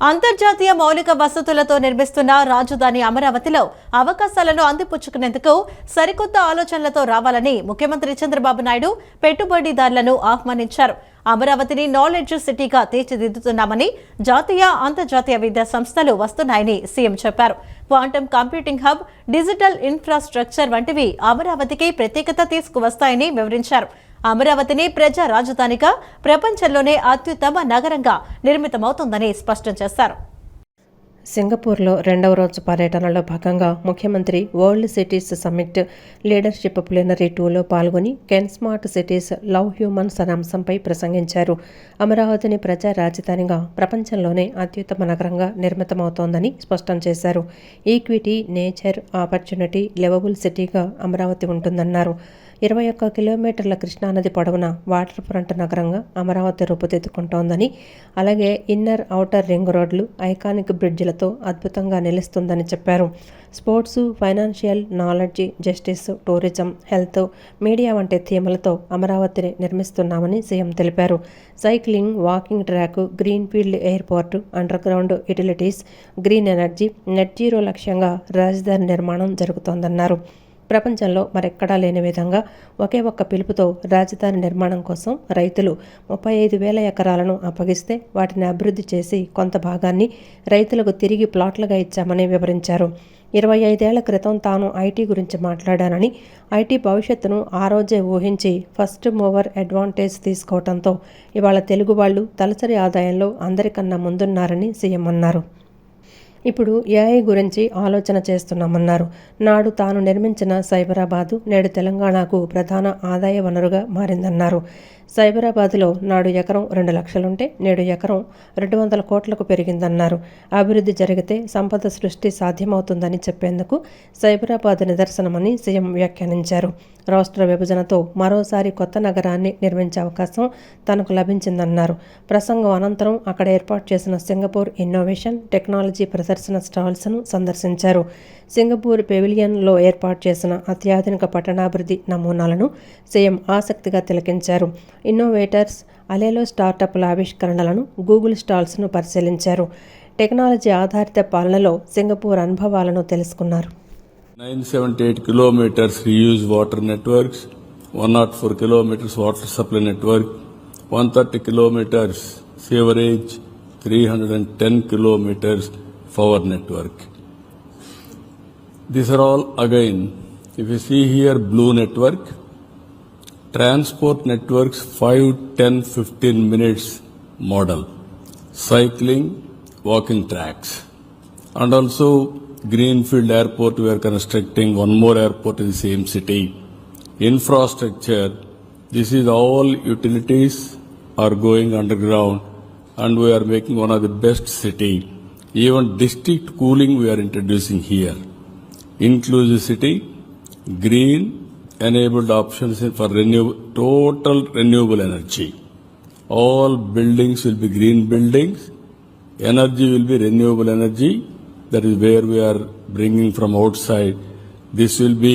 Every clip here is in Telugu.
అంతర్జాతీయ మౌలిక వసతులతో నిర్మిస్తున్న రాజధాని అమరావతిలో అవకాశాలను అందిపుచ్చుకునేందుకు సరికొత్త ఆలోచనలతో రావాలని ముఖ్యమంత్రి చంద్రబాబు నాయుడు పెట్టుబడిదారులను ఆహ్వానించారు. అమరావతిని నాలెడ్జ్ సిటీగా తీర్చిదిద్దుతున్నామని, జాతీయ అంతర్జాతీయ విద్యా సంస్థలు వస్తున్నాయని సీఎం చెప్పారు. Quantum computing hub, digital infrastructure వంటివి అమరావతికి ప్రత్యేకత తీసుకువస్తాయని వివరించారు. అమరావతిని ప్రజా రాజధానిగా, ప్రపంచంలోనే అత్యుత్తమ నగరంగా నిర్మితమవుతుందని స్పష్టం చేశారు. సింగపూర్లో 2వ రోజు పర్యటనలో భాగంగా ముఖ్యమంత్రి world cities summit leadership plenary 2లో పాల్గొని can smart cities love humans అనే అంశంపై ప్రసంగించారు. అమరావతిని ప్రజా రాజధానిగా, ప్రపంచంలోనే అత్యుత్తమ నగరంగా నిర్మితమవుతోందని స్పష్టం చేశారు. ఈక్విటీ, నేచర్, ఆపర్చునిటీ, లివబుల్ సిటీగా అమరావతి ఉంటుందన్నారు. 21 కిలోమీటర్ల కృష్ణానది పొడవున వాటర్ ఫ్రంట్ నగరంగా అమరావతి రూపుదిద్దుకుంటోందని, అలాగే ఇన్నర్, ఔటర్ రింగ్ రోడ్లు, ఐకానిక్ బ్రిడ్జిలతో అద్భుతంగా నిలుస్తుందని చెప్పారు. Sports, financial, knowledge, justice, tourism, health, media వంటి థీములతో అమరావతిని నిర్మిస్తున్నామని సీఎం తెలిపారు. Cycling, walking track, green field airport, under ground utilities, green energy, net zero లక్ష్యంగా రాజధాని నిర్మాణం జరుగుతోందన్నారు. ప్రపంచంలో మరెక్కడా లేని విధంగా ఒకే ఒక్క పిలుపుతో రాజధాని నిర్మాణం కోసం రైతులు 35,000 ఎకరాలను అప్పగిస్తే వాటిని అభివృద్ధి చేసి కొంత భాగాన్ని రైతులకు తిరిగి ప్లాట్లుగా ఇచ్చామని వివరించారు. 25 ఏళ్ల క్రితం తాను ఐటీ గురించి మాట్లాడానని, ఐటీ భవిష్యత్తును ఆ రోజే ఊహించి ఫస్ట్ మూవర్ అడ్వాంటేజ్ తీసుకోవడంతో ఇవాళ తెలుగు వాళ్ళు తలసరి ఆదాయంలో అందరికన్నా ముందున్నారని సీఎం అన్నారు. ఇప్పుడు ఏఐ గురించి ఆలోచన చేస్తున్నామన్నారు. నాడు తాను నిర్మించిన సైబరాబాదు నేడు తెలంగాణకు ప్రధాన ఆదాయ వనరుగా మారిందన్నారు. సైబరాబాద్లో నాడు ఎకరం 2 లక్షలుంటే నేడు ఎకరం 200 కోట్లకు పెరిగిందన్నారు. అభివృద్ధి జరిగితే సంపద సృష్టి సాధ్యమవుతుందని చెప్పేందుకు సైబరాబాద్ నిదర్శనమని సీఎం వ్యాఖ్యానించారు. రాష్ట్ర విభజనతో మరోసారి కొత్త నగరాన్ని నిర్మించే అవకాశం తనకు లభించిందన్నారు. ప్రసంగం అనంతరం అక్కడ ఏర్పాటు చేసిన సింగపూర్ ఇన్నోవేషన్, టెక్నాలజీ ప్రదర్శన స్టాల్స్ను సందర్శించారు. సింగపూర్ పెవిలియన్లో ఏర్పాటు చేసిన అత్యాధునిక పట్టణాభివృద్ధి నమూనాలను సీఎం ఆసక్తిగా తిలకించారు. ఇన్నోవేటర్స్, అలెలో స్టార్టప్ల ఆవిష్కరణలను, గూగుల్ స్టాల్స్ను పరిశీలించారు. టెక్నాలజీ ఆధారిత పాలనలో సింగపూర్ అనుభవాలను తెలుసుకున్నారు. 978 kilometers reuse water networks, 104 kilometers water supply network, 130 kilometers sewerage, 310 kilometers power network. These are all, again, if you see here, blue network, transport networks 5, 10, 15 minutes model, cycling, walking tracks, and also Greenfield Airport, we are constructing one more airport in the same city. Infrastructure, this is all utilities are going underground and we are making one of the best city. Even district cooling we are introducing here. Inclusive city, green enabled options for total renewable energy. All buildings will be green buildings. Energy will be renewable energy. That is where we are bringing from outside. This will be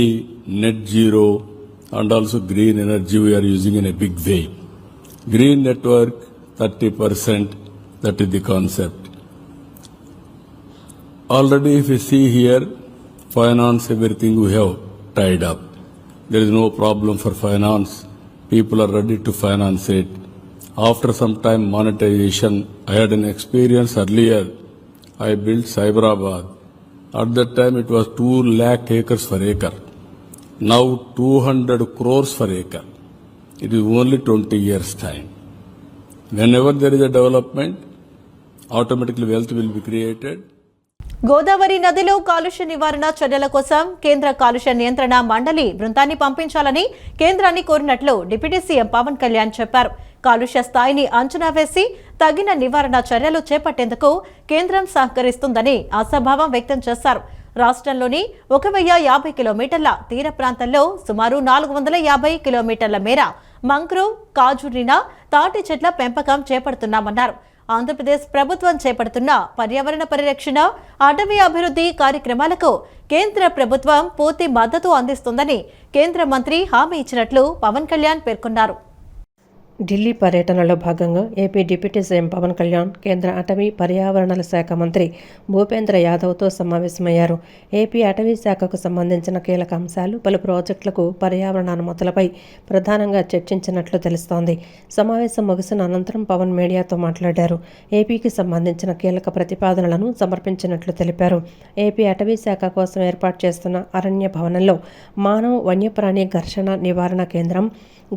net zero and also green energy we are using in a big way. Green network 30%, that is the concept. Already if you see here, finance, everything we have tied up. There is no problem for finance. People are ready to finance it. After some time, monetization. I had an experience earlier. I built Cyberabad. At that time, it was 2 lakh acres per acre. Now, 200 crores per acre. It is only 20 years' time. Whenever there is a development, automatically wealth will be created. Godavari నదిలో కాలుష్య నివారణ చర్యల కోసం కేంద్ర కాలుష్య నియంత్రణ మండలి బృందాన్ని పంపించాలని కేంద్రాన్ని కోరినట్లు డిప్యూటీ సీఎం పవన్ కళ్యాణ్ చెప్పారు. కాలుష్య స్థాయిని అంచనా వేసి తగిన నివారణ చర్యలు చేపట్టేందుకు కేంద్రం సహకరిస్తుందని ఆశాభావం వ్యక్తం చేశారు. రాష్ట్రంలోని 1050 కిలోమీటర్ల తీర ప్రాంతంలో సుమారు 450 కిలోమీటర్ల మేర మంగ్రోవ్, కాజురినా, తాటి చెట్ల పెంపకం చేపడుతున్నామన్నారు. ఆంధ్రప్రదేశ్ ప్రభుత్వం చేపడుతున్న పర్యావరణ పరిరక్షణ, అటవీ అభివృద్ధి కార్యక్రమాలకు కేంద్ర ప్రభుత్వం పూర్తి మద్దతు అందిస్తుందని కేంద్ర మంత్రి హామీ ఇచ్చినట్లు పవన్ కళ్యాణ్ పేర్కొన్నారు. ఢిల్లీ పర్యటనలో భాగంగా AP deputy CM Pawan Kalyan కేంద్ర అటవీ పర్యావరణాల శాఖ మంత్రి భూపేంద్ర యాదవ్తో సమావేశమయ్యారు. ఏపీ అటవీ శాఖకు సంబంధించిన కీలక అంశాలు, పలు ప్రాజెక్టులకు పర్యావరణ అనుమతులపై ప్రధానంగా చర్చించినట్లు తెలుస్తోంది. సమావేశం ముగిసిన అనంతరం పవన్ మీడియాతో మాట్లాడారు. ఏపీకి సంబంధించిన కీలక ప్రతిపాదనలను సమర్పించినట్లు తెలిపారు. ఏపీ అటవీ శాఖ కోసం ఏర్పాటు చేస్తున్న అరణ్య భవనంలో మానవ వన్యప్రాణి ఘర్షణ నివారణ కేంద్రం,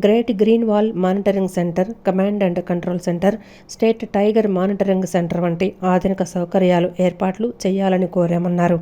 great green wall monitoring centre, command and control centre, state tiger monitoring centre వంటి ఆధునిక సౌకర్యాలు ఏర్పాట్లు చేయాలని కోరామన్నారు.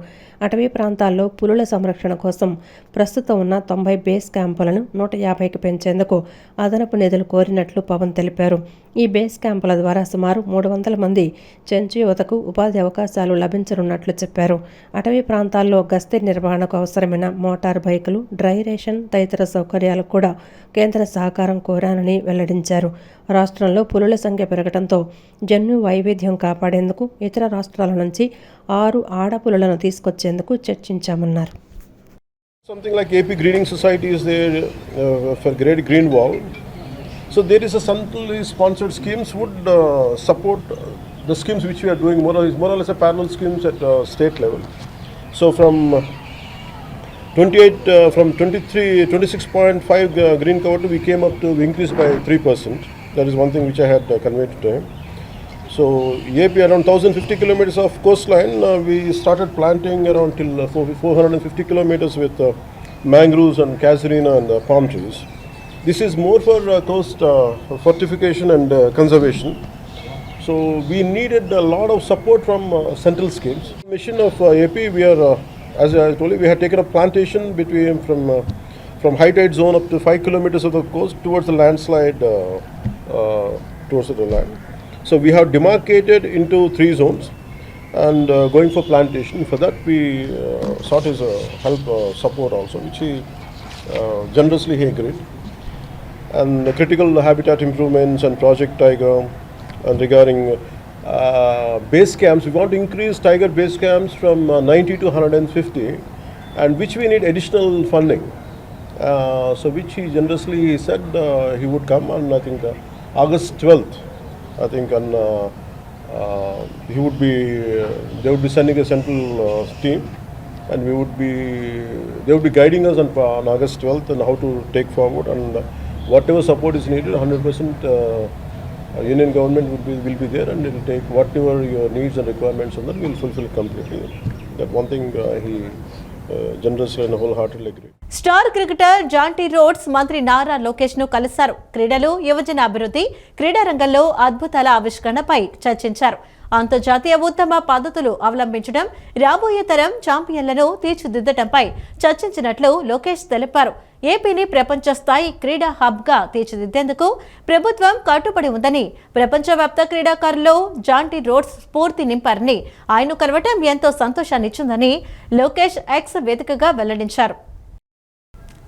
అటవీ ప్రాంతాల్లో పులుల సంరక్షణ కోసం ప్రస్తుతం ఉన్న 90 బేస్ క్యాంపులను 150కి పెంచేందుకు అదనపు నిధులు కోరినట్లు పవన్ తెలిపారు. ఈ బేస్ క్యాంపుల ద్వారా సుమారు 300 మంది చెంచు యువతకు ఉపాధి అవకాశాలు లభించనున్నట్లు చెప్పారు. అటవీ ప్రాంతాల్లో గస్తీ నిర్వహణకు అవసరమైన మోటార్ బైకులు, డ్రై రేషన్ తదితర సౌకర్యాలకు కూడా కేంద్ర సహకారం కోరానని వెల్లడించారు. రాష్ట్రంలో పులుల సంఖ్య పెరగడంతో జన్యు వైవిధ్యం కాపాడేందుకు ఇతర రాష్ట్రాల నుంచి 6 ఆడపులులను తీసుకొచ్చేందుకు చర్చించామన్నారు. Something like AP Greening Society is there for Great Green Wall. So there is a centrally sponsored schemes would support the schemes which we are doing more or less a parallel schemes at state level. So from 26.5 green cover we came up to increase by 3%. That is one thing which I had conveyed to him. So AP around 1050 kilometers of coastline, we started planting around till 450 kilometers with mangroves and casuarina and palm trees. This is more for coast fortification and conservation. So we needed a lot of support from central schemes. Mission of AP, we are, as I told you, we had taken a plantation between from high tide zone up to 5 kilometers of the coast towards the landslide towards the land. So we have demarcated into 3 zones and going for plantation. For that we sought his help, support also, which he generously he agreed. And the critical habitat improvements and Project Tiger, and regarding base camps, we want to increase tiger base camps from 90 to 150, and which we need additional funding. So which he generously said he would come on, I think August 12th. I think and he would be they would be sending a central team, and they would be guiding us on August 12th and how to take forward, and whatever support is needed, 100% Union government will be there, and it will take whatever your needs and requirements on that, we will fulfill completely. That one thing he generously and wholeheartedly agreed. Star cricketer Jonty roads మంత్రి నారా లోకేష్ ను కలిశారు. క్రీడలు, యువజన అభివృద్ధి, క్రీడా రంగంలో అద్భుతాల ఆవిష్కరణపై చర్చించారు. అంతర్జాతీయ ఉత్తమ పద్ధతులు అవలంబించడం, రాబోయే తరం ఛాంపియన్లను తీర్చిదిద్దడంపై చర్చించినట్లు లోకేష్ తెలిపారు. ఏపీని ప్రపంచ స్థాయి క్రీడా హబ్ గా తీర్చిదిద్దేందుకు ప్రభుత్వం కట్టుబడి ఉందని, ప్రపంచవ్యాప్త క్రీడాకారుల్లో జాంటీ రోడ్స్ స్ఫూర్తి నింపారని, ఆయన కలవటం ఎంతో సంతోషాన్నిచ్చిందని లోకేష్ ఎక్స్ వేదికగా వెల్లడించారు.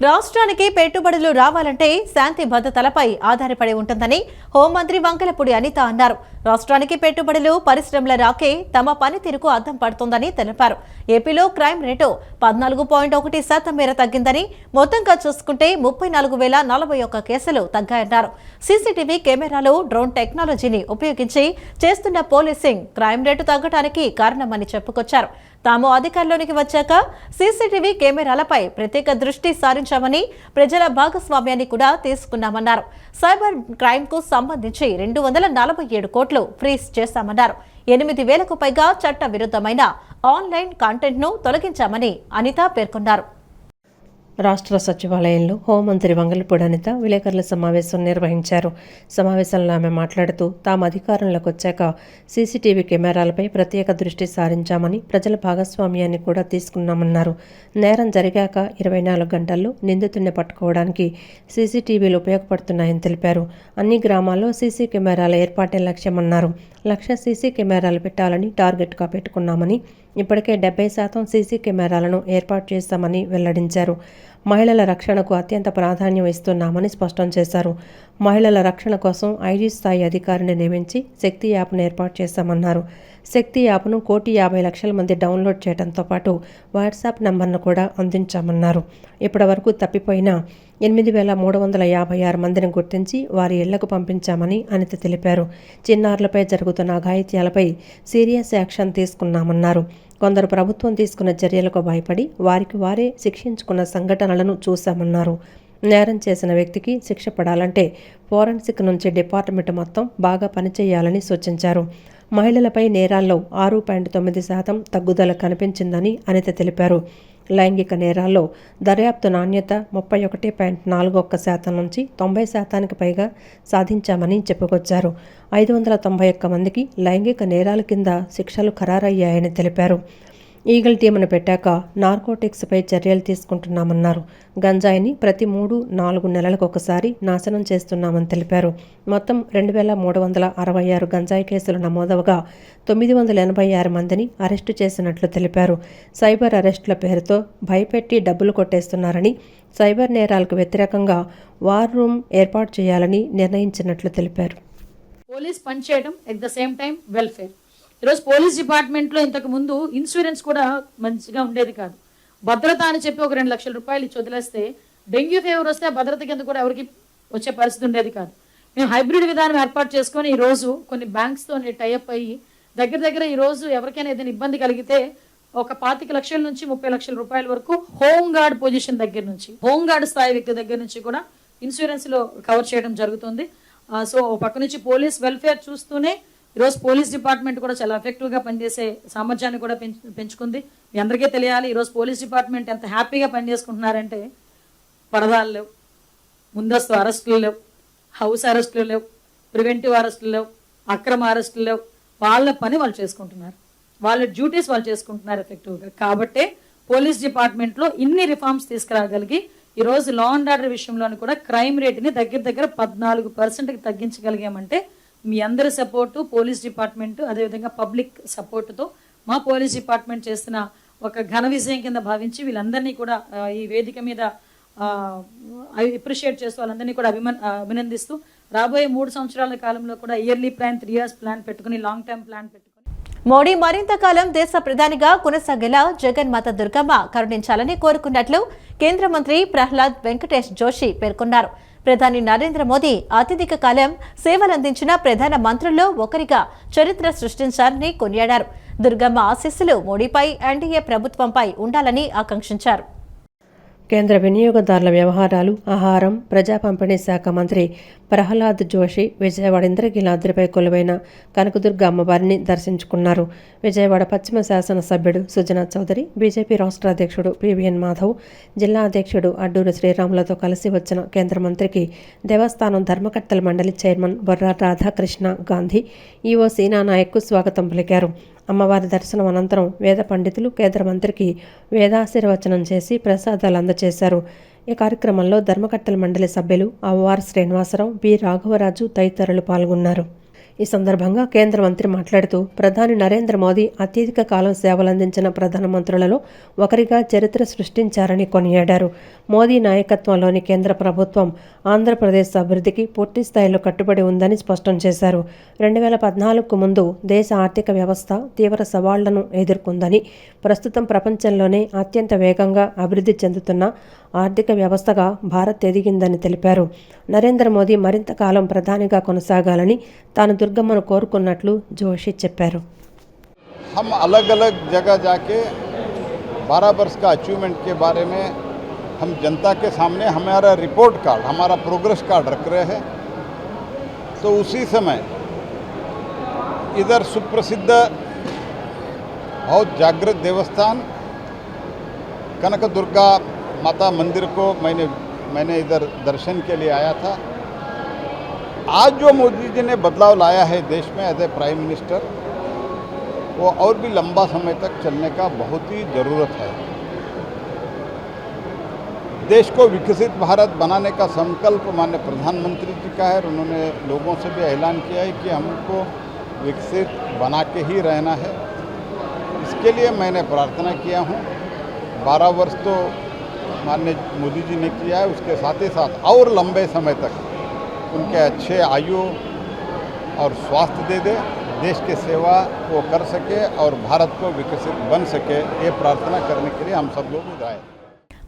రాష్ట్రానికి పెట్టుబడులు రావాలంటే శాంతి భద్రతలపై ఆధారపడి ఉంటుందని హోంమంత్రి వంకలపూడి అనిత అన్నారు. రాష్ట్రానికి పెట్టుబడులు, పరిశ్రమల రాకే తమ పనితీరుకు అద్దం పడుతుందని తెలిపారు. ఏపీలో క్రైమ్ రేటు 14.1% మేర తగ్గిందని, మొత్తంగా చూసుకుంటే 34,041 కేసులు తగ్గాయన్నారు. సీసీటీవీ కెమెరాలు, డ్రోన్ టెక్నాలజీని ఉపయోగించి చేస్తున్న పోలీసింగ్ క్రైమ్ రేటు తగ్గడానికి కారణమని చెప్పుకొచ్చారు. తాము అధికారంలోనికి వచ్చాక సీసీటీవీ కెమెరాలపై ప్రత్యేక దృష్టి సారించామని, ప్రజల భాగస్వామ్యాన్ని కూడా తీసుకున్నామన్నారు. సైబర్ క్రైమ్ కు సంబంధించి 247 కోట్లు ఫ్రీజ్ చేశామన్నారు. 8,000కు పైగా చట్ట విరుద్ధమైన ఆన్లైన్ కంటెంట్ ను తొలగించామని అనిత పేర్కొన్నారు. రాష్ట్ర సచివాలయంలో హోంమంత్రి వంగలపూడి అనిత విలేకరుల సమావేశం నిర్వహించారు. సమావేశంలో ఆమె మాట్లాడుతూ తాము అధికారంలోకి వచ్చాక సీసీటీవీ కెమెరాలపై ప్రత్యేక దృష్టి సారించామని, ప్రజల భాగస్వామ్యాన్ని కూడా తీసుకున్నామన్నారు. నేరం జరిగాక 24 గంటల్లో నిందితుడిని పట్టుకోవడానికి సీసీటీవీలు ఉపయోగపడుతున్నాయని తెలిపారు. అన్ని గ్రామాల్లో సీసీ కెమెరాల ఏర్పాటే లక్ష్యమన్నారు. 1,00,000 సీసీ కెమెరాలు పెట్టాలని టార్గెట్గా పెట్టుకున్నామని, ఇప్పటికే 70% సీసీ కెమెరాలను ఏర్పాటు చేస్తామని వెల్లడించారు. మహిళల రక్షణకు అత్యంత ప్రాధాన్యం ఇస్తున్నామని స్పష్టం చేశారు. మహిళల రక్షణ కోసం ఐజీ స్థాయి అధికారిని నియమించి శక్తి యాప్ను ఏర్పాటు చేశామన్నారు. శక్తి యాప్ను 1,50,00,000 మంది డౌన్లోడ్ చేయడంతో పాటు వాట్సాప్ నంబర్ను కూడా అందించామన్నారు. ఇప్పటివరకు తప్పిపోయిన 8,356 మందిని గుర్తించి వారి ఇళ్లకు పంపించామని అనిత తెలిపారు. చిన్నారులపై జరుగుతున్న అఘాయిత్యాలపై సీరియస్ యాక్షన్ తీసుకున్నామన్నారు. కొందరు ప్రభుత్వం తీసుకున్న చర్యలకు భయపడి వారికి వారే శిక్షించుకున్న సంఘటనలను చూశామన్నారు. నేరం చేసిన వ్యక్తికి శిక్ష పడాలంటే ఫోరెన్సిక్ నుంచి డిపార్ట్మెంట్ మొత్తం బాగా పనిచేయాలని సూచించారు. మహిళలపై నేరాల్లో 6.9% తగ్గుదల కనిపించిందని అనిత తెలిపారు. లైంగిక నేరాల్లో దర్యాప్తు నాణ్యత 31.41% నుంచి 90% పైగా సాధించామని చెప్పుకొచ్చారు. 591 మందికి లైంగిక నేరాల కింద శిక్షలు ఖరారయ్యాయని తెలిపారు. ఈగల్ టీమును పెట్టాక నార్కోటిక్స్పై చర్యలు తీసుకుంటున్నామన్నారు. గంజాయిని ప్రతి 3-4 నెలలకు ఒకసారి నాశనం చేస్తున్నామని తెలిపారు. మొత్తం 2,366 గంజాయి కేసులు నమోదవగా 986 మందిని అరెస్టు చేసినట్లు తెలిపారు. సైబర్ అరెస్టుల పేరుతో భయపెట్టి డబ్బులు కొట్టేస్తున్నారని, సైబర్ నేరాలకు వ్యతిరేకంగా వార్ రూమ్ ఏర్పాటు చేయాలని నిర్ణయించినట్లు తెలిపారు. పోలీస్ పనిచేయడం at the same time welfare. ఈరోజు పోలీస్ డిపార్ట్మెంట్లో ఇంతకు ముందు ఇన్సూరెన్స్ కూడా మంచిగా ఉండేది కాదు. భద్రత అని చెప్పి ఒక 2 లక్షల రూపాయలు ఇచ్చి వదిలేస్తే డెంగ్యూ ఫీవర్ వస్తే ఆ భద్రత కింద కూడా ఎవరికి వచ్చే పరిస్థితి ఉండేది కాదు. మేము హైబ్రిడ్ విధానం ఏర్పాటు చేసుకొని ఈరోజు కొన్ని బ్యాంక్స్తో టైఅప్ అయ్యి దగ్గర ఈరోజు ఎవరికైనా ఏదైనా ఇబ్బంది కలిగితే ఒక 25 లక్షల నుంచి 30 లక్షల రూపాయల వరకు హోమ్ గార్డ్ పొజిషన్ దగ్గర నుంచి, హోమ్ గార్డ్ స్థాయి వ్యక్తి దగ్గర నుంచి కూడా ఇన్సూరెన్స్లో కవర్ చేయడం జరుగుతుంది. సో పక్క నుంచి పోలీస్ వెల్ఫేర్ చూస్తూనే ఈరోజు పోలీస్ డిపార్ట్మెంట్ కూడా చాలా ఎఫెక్టివ్గా పనిచేసే సామర్థ్యాన్ని కూడా పెంచుకుంది. మీ అందరికీ తెలియాలి, ఈరోజు పోలీస్ డిపార్ట్మెంట్ ఎంత హ్యాపీగా పనిచేసుకుంటున్నారంటే పరదాలు లేవు, ముందస్తు అరెస్టులు లేవు, హౌస్ అరెస్టులు లేవు, ప్రివెంటివ్ అరెస్టులు లేవు, అక్రమ అరెస్టులు లేవు. వాళ్ళ పని వాళ్ళు చేసుకుంటున్నారు, వాళ్ళ డ్యూటీస్ వాళ్ళు చేసుకుంటున్నారు ఎఫెక్టివ్గా. కాబట్టే పోలీస్ డిపార్ట్మెంట్లో ఇన్ని రిఫార్మ్స్ తీసుకురాగలిగి ఈరోజు లా అండ్ ఆర్డర్ విషయంలోని కూడా క్రైమ్ రేట్ని దగ్గర 14%కి తగ్గించగలిగామంటే మీ అందరి సపోర్టు, పోలీస్ డిపార్ట్మెంట్ అదేవిధంగా పబ్లిక్ సపోర్టుతో మా పోలీస్ డిపార్ట్మెంట్ చేస్తున్న ఒక ఘన విజయం కింద భావించి వీళ్ళందరినీ కూడా ఈ వేదిక మీద అప్రిషియేట్ చేస్తూ వాళ్ళందరినీ కూడా అభినందిస్తూ రాబోయే 3 సంవత్సరాల కాలంలో కూడా ఇయర్లీ ప్లాన్, 3 years ప్లాన్ పెట్టుకుని లాంగ్ టర్మ్ ప్లాన్ పెట్టుకుని మోడీ మరింత కాలం దేశ ప్రధానిగా కొనసాగేలా జగన్మాత దుర్గమ్మ కరుణించాలని కోరుకున్నట్లు కేంద్ర మంత్రి ప్రహ్లాద్ వెంకటేష్ జోషి పేర్కొన్నారు. ప్రధాని నరేంద్ర మోదీ అత్యధిక కాలం సేవలందించిన ప్రధాన మంత్రుల్లో ఒకరిగా చరిత్ర సృష్టించారని కొనియాడారు. దుర్గమ్మ ఆశీస్సులు మోడీపై, ఎన్డీఏ ప్రభుత్వంపై ఉండాలని ఆకాంక్షించారు. కేంద్ర వినియోగదారుల వ్యవహారాలు, ఆహారం, ప్రజా పంపిణీ శాఖ మంత్రి ప్రహ్లాద్ జోషి విజయవాడ ఇంద్రకీలాద్రిపై కొలువైన కనకదుర్గ అమ్మవారిని దర్శించుకున్నారు. విజయవాడ పశ్చిమ శాసనసభ్యుడు సుజనా చౌదరి, బీజేపీ రాష్ట్ర అధ్యక్షుడు పివిఎన్ మాధవ్, జిల్లా అధ్యక్షుడు అడ్డూరి శ్రీరాములతో కలిసి వచ్చిన కేంద్ర మంత్రికి దేవస్థానం ధర్మకర్తల మండలి చైర్మన్ బొర్రా రాధాకృష్ణ గాంధీ, ఈవో సీనా నాయక్కు స్వాగతం పలికారు. అమ్మవారి దర్శనం అనంతరం వేద పండితులు కేంద్ర మంత్రికి వేదాశీర్వచనం చేసి ప్రసాదాలు అందజేశారు. ఈ కార్యక్రమంలో ధర్మకర్తల మండలి సభ్యులు అవ్వార్ శ్రీనివాసరావు, బి రాఘవరాజు తదితరులు పాల్గొన్నారు. ఈ సందర్భంగా కేంద్ర మంత్రి మాట్లాడుతూ ప్రధాని నరేంద్ర మోదీ అత్యధిక కాలం సేవలందించిన ప్రధానమంత్రులలో ఒకరిగా చరిత్ర సృష్టించారని కొనియాడారు. మోదీ నాయకత్వంలోని కేంద్ర ప్రభుత్వం ఆంధ్రప్రదేశ్ అభివృద్ధికి పూర్తి స్థాయిలో కట్టుబడి ఉందని స్పష్టం చేశారు. 2014కు ముందు దేశ ఆర్థిక వ్యవస్థ తీవ్ర సవాళ్లను ఎదుర్కొందని, ప్రస్తుతం ప్రపంచంలోనే అత్యంత వేగంగా అభివృద్ధి చెందుతున్న ఆర్థిక వ్యవస్థగా భారత్ ఎదిగిందని తెలిపారు. నరేంద్ర మోదీ మరింత కాలం ప్రధానిగా కొనసాగాలని తాను దుర్గమ్మను కోరుకున్నట్లు జోషి చెప్పారు. हम अलग अलग जगह जाके 12 वर्ष का अचीवमेंट के बारे में हम जनता के सामने हमारा रिपोर्ट कार्ड, हमारा प्रोग्रेस कार्ड रख रहे हैं. तो उसी समय इधर सुप्रसिद्ध बहुत जागृत देवस्थान कनक दुर्गा माता मंदिर को मैंने इधर दर्शन के लिए आया था. आज जो मोदी जी ने बदलाव लाया है देश में एज ए प्राइम मिनिस्टर, वो और भी लंबा समय तक चलने का बहुत ही ज़रूरत है. देश को विकसित भारत बनाने का संकल्प माननीय प्रधानमंत्री जी का है. उन्होंने लोगों से भी ऐलान किया है कि हमको विकसित बना के ही रहना है. इसके लिए मैंने प्रार्थना किया हूँ. 12 वर्ष तो माननीय मोदी जी ने किया है, उसके साथ ही साथ और लंबे समय तक उनके अच्छे आयु और स्वास्थ्य दे दे, देश की सेवा वो कर सके और भारत को विकसित बन सके, ये प्रार्थना करने के लिए हम सब लोग इधर आए।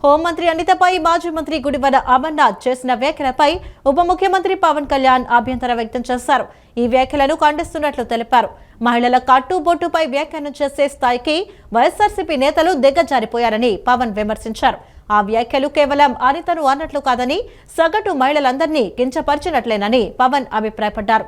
హోంమంత్రి అనితపై మాజీ మంత్రి గుడివాడ అమర్నాథ్ చేసిన వ్యాఖ్యలపై ఉప ముఖ్యమంత్రి పవన్ కళ్యాణ్ అభ్యంతరం వ్యక్తం చేశారు. ఈ వ్యాఖ్యలను ఖండిస్తున్నట్లు తెలిపారు. మహిళల కట్టుబొట్టుపై వ్యాఖ్యానం చేసే స్థాయికి వైఎస్ఆర్సీపీ నేతలు దిగజారిపోయారని పవన్ విమర్శించారు. ఆ వ్యాఖ్యలు కేవలం అనితను అన్నట్లు కాదని సగటు మహిళలందరినీ కించపరిచినట్లేనని పవన్ అభిప్రాయపడ్డారు.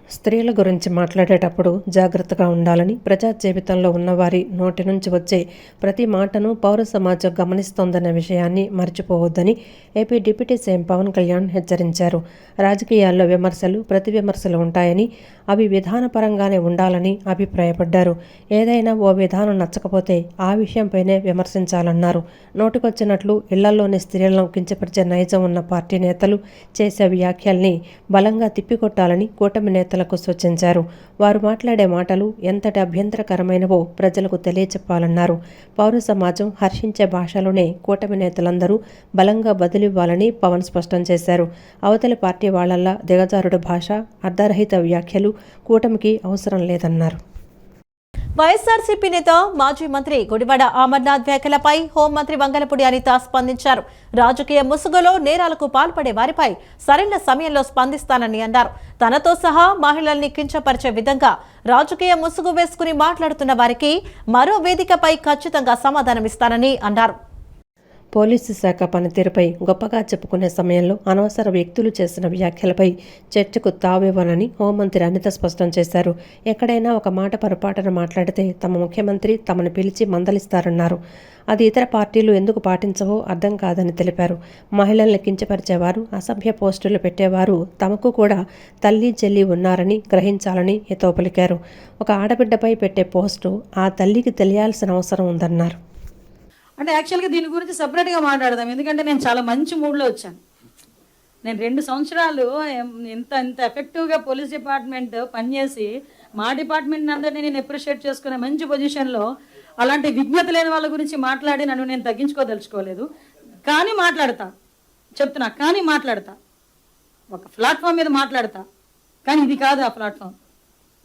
స్త్రీల గురించి మాట్లాడేటప్పుడు జాగ్రత్తగా ఉండాలని, ప్రజా జీవితంలో ఉన్నవారి నోటి నుంచి వచ్చే ప్రతి మాటను పౌర సమాజం గమనిస్తోందన్న విషయాన్ని మర్చిపోవద్దని AP deputy CM Pawan Kalyan హెచ్చరించారు. రాజకీయాల్లో విమర్శలు, ప్రతి విమర్శలు ఉంటాయని, అవి విధానపరంగానే ఉండాలని అభిప్రాయపడ్డారు. ఏదైనా ఓ విధానం నచ్చకపోతే ఆ విషయంపైనే విమర్శించాలన్నారు. నోటికొచ్చినట్లు ఇళ్లలోని స్త్రీలను కించపరిచే నైజం ఉన్న పార్టీ నేతలు చేసే వ్యాఖ్యల్ని బలంగా తిప్పికొట్టాలని కూటమి నేతలకు సూచించారు. వారు మాట్లాడే మాటలు ఎంతటి అభ్యంతరకరమైనవో ప్రజలకు తెలియచెప్పాలన్నారు. పౌర సమాజం హర్షించే భాషలోనే కూటమి నేతలందరూ బలంగా బదులివ్వాలని పవన్ స్పష్టం చేశారు. అవతలి పార్టీ వాళ్లల్లా దిగజారుడు భాష, అర్ధరహిత వ్యాఖ్యలు కూటమికి అవసరం లేదన్నారు. వైఎస్ఆర్సీపీ నేత మాజీ మంత్రి గుడివాడ అమర్నాథ్ వ్యాఖ్యలపై హోంమంత్రి వంగలపూడి అనిత స్పందించారు. రాజకీయ ముసుగులో నేరాలకు పాల్పడే వారిపై సరైన సమయంలో స్పందిస్తానని అన్నారు. తనతో సహా మహిళల్ని కించపరిచే విధంగా రాజకీయ ముసుగు వేసుకుని మాట్లాడుతున్న వారికి మరో వేదికపై ఖచ్చితంగా సమాధానమిస్తానని అన్నారు. పోలీసు శాఖ పనితీరుపై గొప్పగా చెప్పుకునే సమయంలో అనవసర వ్యక్తులు చేసిన వ్యాఖ్యలపై చర్చకు తావివ్వనని హోంమంత్రి అనిత స్పష్టం చేశారు. ఎక్కడైనా ఒక మాట పొరపాటున మాట్లాడితే తమ ముఖ్యమంత్రి తమను పిలిచి మందలిస్తారన్నారు. అది ఇతర పార్టీలు ఎందుకు పాటించవో అర్థం కాదని తెలిపారు. మహిళల్ని కించపరిచేవారు, అసభ్య పోస్టులు పెట్టేవారు తమకు కూడా తల్లి చెల్లి ఉన్నారని గ్రహించాలని హితవు పలికారు. ఒక ఆడబిడ్డపై పెట్టే పోస్టు ఆ తల్లికి తెలియాల్సిన అవసరం ఉందన్నారు. అంటే యాక్చువల్గా దీని గురించి సపరేట్గా మాట్లాడదాం, ఎందుకంటే నేను చాలా మంచి మూడ్లో వచ్చాను. నేను 2 సంవత్సరాలు ఇంత ఎఫెక్టివ్గా పోలీస్ డిపార్ట్మెంట్ పనిచేసి మా డిపార్ట్మెంట్ అందరినీ నేను అప్రిషియేట్ చేసుకునే మంచి పొజిషన్లో అలాంటి విజ్ఞత లేని వాళ్ళ గురించి మాట్లాడి నన్ను నేను తగ్గించుకోదలుచుకోలేదు. కానీ మాట్లాడతా ఒక ప్లాట్ఫామ్ మీద మాట్లాడతా. కానీ ఇది కాదు ఆ ప్లాట్ఫామ్.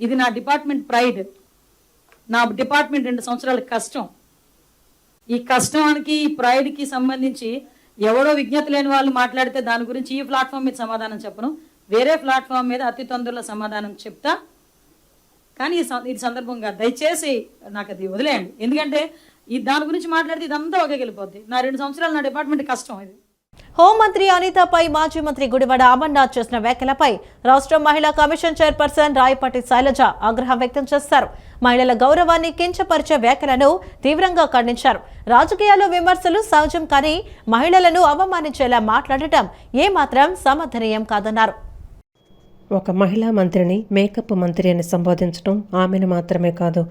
ఇది నా డిపార్ట్మెంట్ ప్రైడ్, నా డిపార్ట్మెంట్ 2 సంవత్సరాల కష్టం. ఈ కష్టానికి, ఈ ప్రైడ్కి సంబంధించి ఎవడో విజ్ఞత లేని వాళ్ళు మాట్లాడితే దాని గురించి ఈ ప్లాట్ఫామ్ మీద సమాధానం చెప్పను, వేరే ప్లాట్ఫామ్ మీద అతి తొందరలో సమాధానం చెప్తా. కానీ ఇది సందర్భంగా దయచేసి నాకు అది వదిలేయండి, ఎందుకంటే దాని గురించి మాట్లాడితే ఇదంతా ఒకే వెళ్ళిపోద్ది. నా 2 సంవత్సరాలు నా డిపార్ట్మెంట్ కష్టం ఇది. హోంమంత్రి అనితపై మాజీ మంత్రి గుడివాడ అమర్నాథ్ చేసిన వ్యాఖ్యలపై రాష్ట్ర మహిళా కమిషన్ చైర్పర్సన్ రాయపాటి శైలజ ఆగ్రహం వ్యక్తం చేశారు. మహిళల గౌరవాన్ని కించపరిచే వ్యాఖ్యలను తీవ్రంగా ఖండించారు. రాజకీయాల్లో విమర్శలు సహజం, కానీ మహిళలను అవమానించేలా మాట్లాడటం ఏమాత్రం సమర్థనీయం కాదన్నారు. ఒక మహిళా మంత్రిని మేకప్ మంత్రి అని సంబోధించడం ఆమెను మాత్రమే కాదు,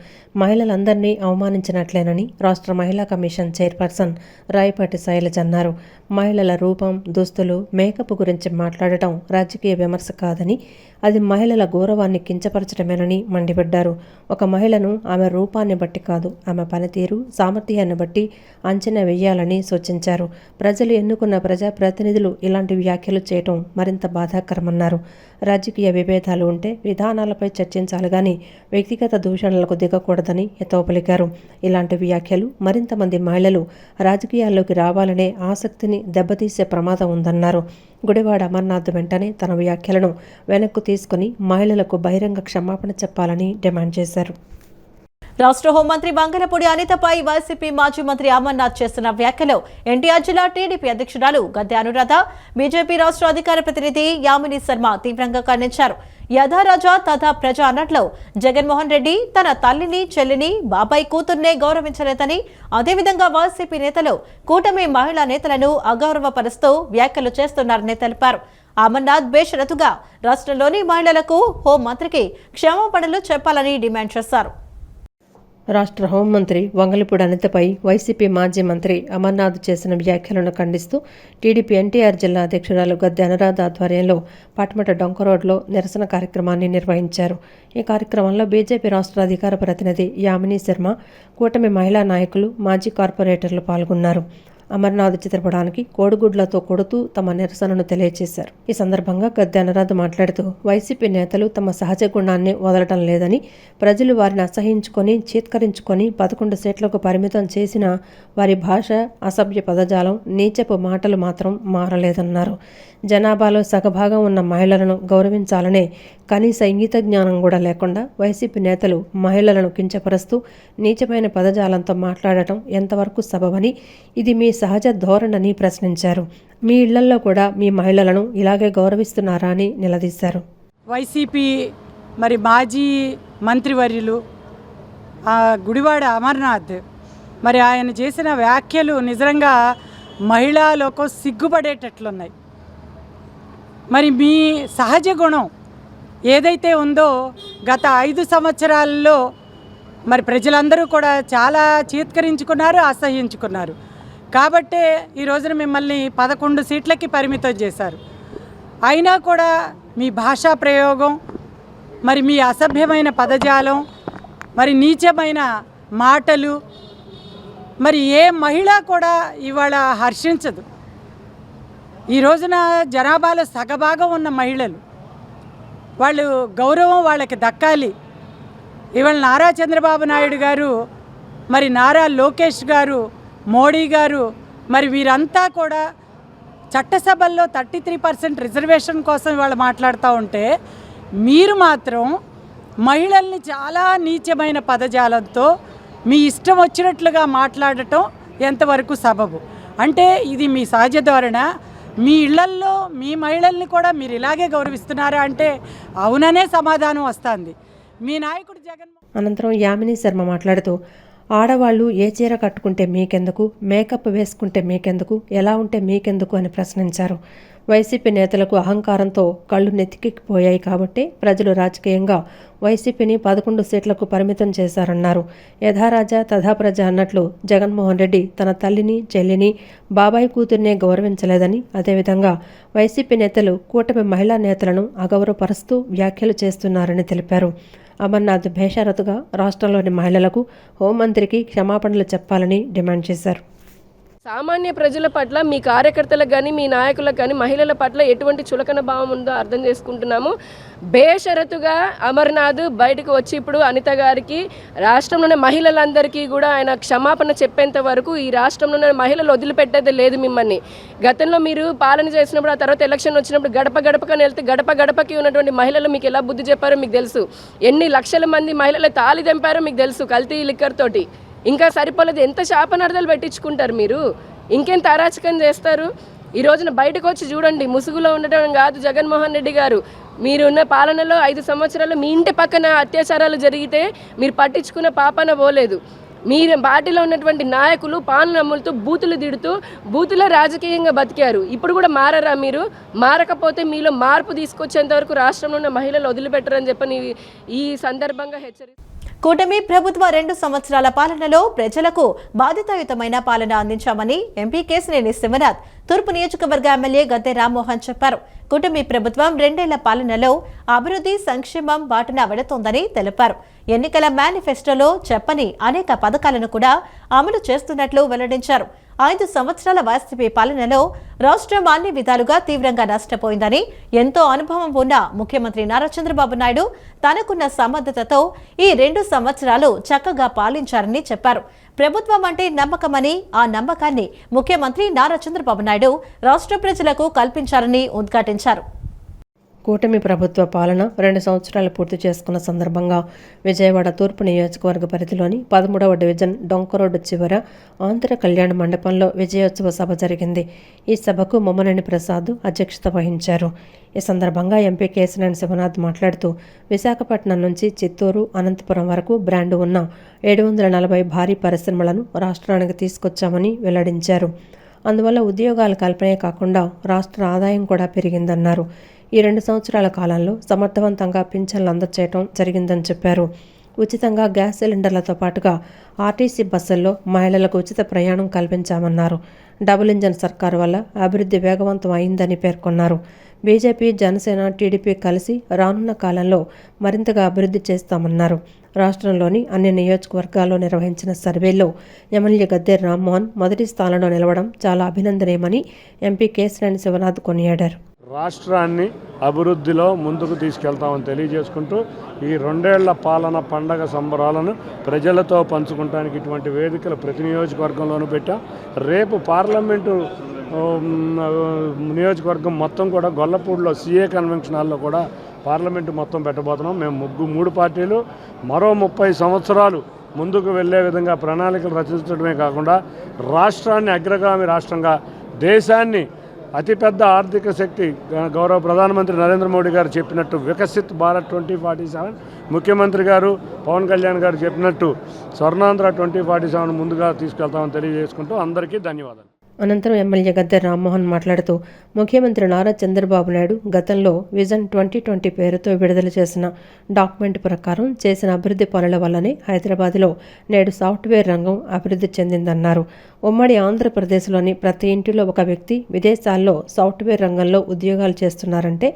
మహిళలందరినీ అవమానించినట్లేనని రాష్ట్ర మహిళా కమిషన్ చైర్పర్సన్ రాయపాటి శైలజ అన్నారు. మహిళల రూపం, దుస్తులు, మేకప్ గురించి మాట్లాడటం రాజకీయ విమర్శ కాదని, అది మహిళల గౌరవాన్ని కించపరచడమేనని మండిపడ్డారు. ఒక మహిళను ఆమె రూపాన్ని బట్టి కాదు, ఆమె పనితీరు, సామర్థ్యాన్ని బట్టి అంచనా వేయాలని సూచించారు. ప్రజలు ఎన్నుకున్న ప్రజాప్రతినిధులు ఇలాంటి వ్యాఖ్యలు చేయటం మరింత బాధాకరమన్నారు. రాజకీయ విభేదాలు ఉంటే విధానాలపై చర్చించాలి గాని వ్యక్తిగత దూషణలకు దిగకూడదని హితవు పలికారు. ఇలాంటి వ్యాఖ్యలు మరింత మంది మహిళలు రాజకీయాల్లోకి రావాలనే ఆసక్తిని దెబ్బతీసే ప్రమాదం ఉందన్నారు. గుడివాడ అమర్నాథ్ వెంటనే తన వ్యాఖ్యలను వెనక్కు తీసుకుని మహిళలకు బహిరంగ క్షమాపణ చెప్పాలని డిమాండ్ చేశారు. రాష్ట్ర హోంమంత్రి వంగలపూడి అనితపై వైసీపీ మాజీ మంత్రి అమర్నాథ్ చేస్తున్న వ్యాఖ్యలు ఎన్టీఆర్ జిల్లా టీడీపీ అధ్యక్షురాలు గద్దె అనురాధ, బీజేపీ రాష్ట్ర అధికార ప్రతినిధి యామిని శర్మ తీవ్రంగా ఖండించారు. యథారాజా తథా ప్రజా అన్నట్లు జగన్మోహన్ రెడ్డి తన తల్లిని, చెల్లిని, బాబాయ్ కూతుర్నే గౌరవించలేదని, అదేవిధంగా వైసీపీ నేతలు కూటమి మహిళా నేతలను అగౌరవపరుస్తూ వ్యాఖ్యలు చేస్తున్నారని తెలిపారు. అమర్నాథ్ బేషరతుగా రాష్ట్రంలోని మహిళలకు హోంమంత్రికి క్షమాపణలు చెప్పాలని డిమాండ్ చేశారు. రాష్ట్ర హోంమంత్రి వంగలపూడి అనితపై వైసీపీ మాజీ మంత్రి అమర్నాథ్ చేసిన వ్యాఖ్యలను ఖండిస్తూ టీడీపీ ఎన్టీఆర్ జిల్లా అధ్యక్షురాలు గద్దె అనురాధ ఆధ్వర్యంలో పటమట డొంక రోడ్లో నిరసన కార్యక్రమాన్ని నిర్వహించారు. ఈ కార్యక్రమంలో బీజేపీ రాష్ట్ర అధికార ప్రతినిధి యామిని శర్మ, కూటమి మహిళా నాయకులు, మాజీ కార్పొరేటర్లు పాల్గొన్నారు. అమర్నాథ్ చిత్రపటానికి కోడిగుడ్లతో కొడుతూ తమ నిరసనను తెలియజేశారు. ఈ సందర్భంగా గద్దె అనురాధ మాట్లాడుతూ వైసీపీ నేతలు తమ సహజ గుణాన్ని వదలటం లేదని, ప్రజలు వారిని అసహించుకొని చీత్కరించుకొని 11 సీట్లకు పరిమితం చేసిన వారి భాష, అసభ్య పదజాలం, నీచపు మాటలు మాత్రం మారలేదన్నారు. జనాభాలో సగభాగం ఉన్న మహిళలను గౌరవించాలనే కనీస ఇంగిత జ్ఞానం కూడా లేకుండా వైసీపీ నేతలు మహిళలను కించపరుస్తూ నీచమైన పదజాలంతో మాట్లాడటం ఎంతవరకు సబబని, ఇది మీ సహజ ధోరణని ప్రశ్నించారు. మీ ఇళ్లల్లో కూడా మీ మహిళలను ఇలాగే గౌరవిస్తున్నారా అని నిలదీశారు. వైసీపీ మాజీ మంత్రివర్యులు గుడివాడ అమర్నాథ్ ఆయన చేసిన వ్యాఖ్యలు నిజంగా మహిళా లోకం సిగ్గుపడేటట్లున్నాయి. మీ సహజ గుణం ఏదైతే ఉందో గత 5 సంవత్సరాల్లో ప్రజలందరూ కూడా చాలా చీత్కరించుకున్నారు, అసహ్యించుకున్నారు. కాబట్టే ఈ రోజున మిమ్మల్ని 11 సీట్లకి పరిమితం చేశారు. అయినా కూడా మీ భాషా ప్రయోగం, మీ అసభ్యమైన పదజాలం, నీచమైన మాటలు ఏ మహిళ కూడా ఇవాళ హర్షించదు. ఈ రోజున జనాభాలో సగభాగం ఉన్న మహిళలు, వాళ్ళు గౌరవం వాళ్ళకి దక్కాలి. ఇవాళ నారా చంద్రబాబు నాయుడు గారు, నారా లోకేష్ గారు, మోడీ గారు వీరంతా కూడా చట్టసభల్లో 33% రిజర్వేషన్ కోసం ఇవాళ మాట్లాడుతూ ఉంటే, మీరు మాత్రం మహిళల్ని చాలా నీచమైన పదజాలంతో మీ ఇష్టం వచ్చినట్లుగా మాట్లాడటం ఎంతవరకు సబబు? అంటే ఇది మీ సహజ ధోరణ? మీ ఇళ్లల్లో మీ మహిళల్ని కూడా మీరు ఇలాగే గౌరవిస్తున్నారా అంటే అవుననే సమాధానం వస్తుంది. మీ నాయకుడు జగన్. అనంతరం యామిని శర్మ మాట్లాడుతూ, ఆడవాళ్లు ఏ చీర కట్టుకుంటే మీకెందుకు, మేకప్ వేసుకుంటే మీకెందుకు, ఎలా ఉంటే మీకెందుకు అని ప్రశ్నించారు. వైసీపీ నేతలకు అహంకారంతో కళ్ళు నెత్తికెక్కిపోయాయి కాబట్టి ప్రజలు రాజకీయంగా వైసీపీని 11 సీట్లకు పరిమితం చేశారన్నారు. యథారాజా తథా ప్రజ అన్నట్లు జగన్మోహన్ రెడ్డి తన తల్లిని, చెల్లిని, బాబాయ్ కూతుర్నే గౌరవించలేదని, అదేవిధంగా వైసీపీ నేతలు కూటమి మహిళా నేతలను అగౌరవపరుస్తూ వ్యాఖ్యలు చేస్తున్నారని తెలిపారు. అమర్నాథ్ బేషరతుగా రాష్ట్రంలోని మహిళలకు, హోంమంత్రికి క్షమాపణలు చెప్పాలని డిమాండ్ చేశారు. సామాన్య ప్రజల పట్ల, మీ కార్యకర్తలకు కానీ మీ నాయకులకు కానీ మహిళల పట్ల ఎటువంటి చులకన భావం ఉందో అర్థం చేసుకుంటున్నాము. బేషరతుగా అమర్నాథ్ బయటకు వచ్చి ఇప్పుడు అనిత గారికి, రాష్ట్రంలోని మహిళలందరికీ కూడా ఆయన క్షమాపణ చెప్పేంత వరకు ఈ రాష్ట్రంలోని మహిళలు వదిలిపెట్టేది లేదు మిమ్మల్ని. గతంలో మీరు పాలన చేసినప్పుడు, ఆ తర్వాత ఎలక్షన్ వచ్చినప్పుడు గడప గడపకని వెళ్తే గడప గడపకి ఉన్నటువంటి మహిళలు మీకు ఎలా బుద్ధి చెప్పారో మీకు తెలుసు. ఎన్ని లక్షల మంది మహిళలు తాళి తెంపారో మీకు తెలుసు కల్తీ లిక్కర్ తోటి. ఇంకా సరిపోలేదు, ఎంత శాపనార్థాలు పెట్టించుకుంటారు మీరు, ఇంకెంత అరాచకం చేస్తారు. ఈ రోజున బయటకు వచ్చి చూడండి. ముసుగులో ఉండటం కాదు జగన్మోహన్ రెడ్డి గారు, మీరున్న పాలనలో 5 సంవత్సరాలు మీ ఇంటి పక్కన అత్యాచారాలు జరిగితే మీరు పట్టించుకున్న పాపన పోలేదు. మీరు పార్టీలో ఉన్నటువంటి నాయకులు పాలన అమ్ములతో బూతులు తిడుతూ బూతులో రాజకీయంగా బతికారు. ఇప్పుడు కూడా మారరా మీరు? మారకపోతే మీలో మార్పు తీసుకొచ్చేంత వరకు రాష్ట్రంలో ఉన్న మహిళలు వదిలిపెట్టరని చెప్పని ఈ సందర్భంగా హెచ్చరిస్తారు. కూటమి ప్రభుత్వ 2 సంవత్సరాల పాలనలో ప్రజలకు బాధ్యతాయుతమైన పాలన అందించామని ఎంపీ కేశినేని శివనాథ్ తూర్పు నియోజకవర్గ ఎమ్మెల్యే గద్దె రామ్మోహన్ చెప్పారు. కూటమి ప్రభుత్వం 2 ఏళ్ల పాలనలో అభివృద్ధి, సంక్షేమం బాటన వెళుతోందని తెలిపారు. ఎన్నికల మేనిఫెస్టోలో చెప్పని అనేక పథకాలను కూడా అమలు చేస్తున్నట్లు వెల్లడించారు. 5 సంవత్సరాల వైసీపీ పాలనలో రాష్ట్రం అన్ని విధాలుగా తీవ్రంగా నష్టపోయిందని, ఎంతో అనుభవం ఉన్న ముఖ్యమంత్రి నారా చంద్రబాబు నాయుడు తనకున్న సమర్థతతో ఈ 2 సంవత్సరాలు చక్కగా పాలించారని చెప్పారు. ప్రభుత్వం అంటే నమ్మకమని, ఆ నమ్మకాన్ని ముఖ్యమంత్రి నారా చంద్రబాబు నాయుడు రాష్ట్ర ప్రజలకు కల్పించారని ఉద్ఘాటించారు. కూటమి ప్రభుత్వ పాలన 2 సంవత్సరాలు పూర్తి చేసుకున్న సందర్భంగా విజయవాడ తూర్పు నియోజకవర్గ పరిధిలోని 13వ డివిజన్ డొంక రోడ్డు చివర ఆంధ్ర కళ్యాణ మండపంలో విజయోత్సవ సభ జరిగింది. ఈ సభకు మొమ్మనేని ప్రసాద్ అధ్యక్షత వహించారు. ఈ సందర్భంగా ఎంపీ కేశినేని శివనాథ్ మాట్లాడుతూ, విశాఖపట్నం నుంచి చిత్తూరు, అనంతపురం వరకు బ్రాండ్ ఉన్న 740 భారీ పరిశ్రమలను రాష్ట్రానికి తీసుకొచ్చామని వెల్లడించారు. అందువల్ల ఉద్యోగాల కల్పనే కాకుండా రాష్ట్ర ఆదాయం కూడా పెరిగిందన్నారు. ఈ 2 సంవత్సరాల కాలంలో సమర్థవంతంగా పింఛన్లు అందచేయటం జరిగిందని చెప్పారు. ఉచితంగా గ్యాస్ సిలిండర్లతో పాటుగా ఆర్టీసీ బస్సుల్లో మహిళలకు ఉచిత ప్రయాణం కల్పించామన్నారు. డబుల్ ఇంజన్ సర్కారు వల్ల అభివృద్ధి వేగవంతం అయిందని పేర్కొన్నారు. బీజేపీ, జనసేన, టీడీపీ కలిసి రానున్న కాలంలో మరింతగా అభివృద్ధి చేస్తామన్నారు. రాష్ట్రంలోని అన్ని నియోజకవర్గాల్లో నిర్వహించిన సర్వేలో ఎమ్మెల్యే గద్దె రామ్మోహన్ మొదటి స్థానంలో నిలవడం చాలా అభినందనీయమని ఎంపీ కేశినేని శివనాథ్ కొనియాడారు. రాష్ట్రాన్ని అభివృద్ధిలో ముందుకు తీసుకెళ్తామని తెలియజేసుకుంటూ ఈ 2 ఏళ్ల పాలన పండగ సంబరాలను ప్రజలతో పంచుకుంటానికి ఇటువంటి వేదికలు ప్రతి నియోజకవర్గంలోనూ పెట్టాం. రేపు పార్లమెంటు నియోజకవర్గం మొత్తం కూడా గొల్లపూడిలో CA కన్వెన్షన్ హాల్లో కూడా పార్లమెంటు మొత్తం పెట్టబోతున్నాం. మేము 3 పార్టీలు మరో 30 సంవత్సరాలు ముందుకు వెళ్ళే విధంగా ప్రణాళికలు రచించడమే కాకుండా రాష్ట్రాన్ని అగ్రగామి రాష్ట్రంగా, దేశాన్ని అతిపెద్ద ఆర్థిక శక్తి గౌరవ ప్రధానమంత్రి నరేంద్ర మోడీ గారు చెప్పినట్టు వికసిత్ భారత్ 2047, ముఖ్యమంత్రి గారు పవన్ కళ్యాణ్ గారు చెప్పినట్టు స్వర్ణాంధ్ర 2047 ముందుగా తీసుకెళ్తామని తెలియజేసుకుంటూ అందరికీ ధన్యవాదాలు. అనంతరం ఎమ్మెల్యే గద్దె రామ్మోహన్ మాట్లాడుతూ ముఖ్యమంత్రి నారా చంద్రబాబు నాయుడు గతంలో విజన్ 2020 పేరుతో విడుదల చేసిన డాక్యుమెంట్ ప్రకారం చేసిన అభివృద్ధి పనుల వల్లనే హైదరాబాద్లో నేడు సాఫ్ట్వేర్ రంగం అభివృద్ధి చెందిందన్నారు. ఉమ్మడి ఆంధ్రప్రదేశ్లోని ప్రతి ఇంటిలో ఒక వ్యక్తి విదేశాల్లో సాఫ్ట్వేర్ రంగంలో ఉద్యోగాలు చేస్తున్నారంటే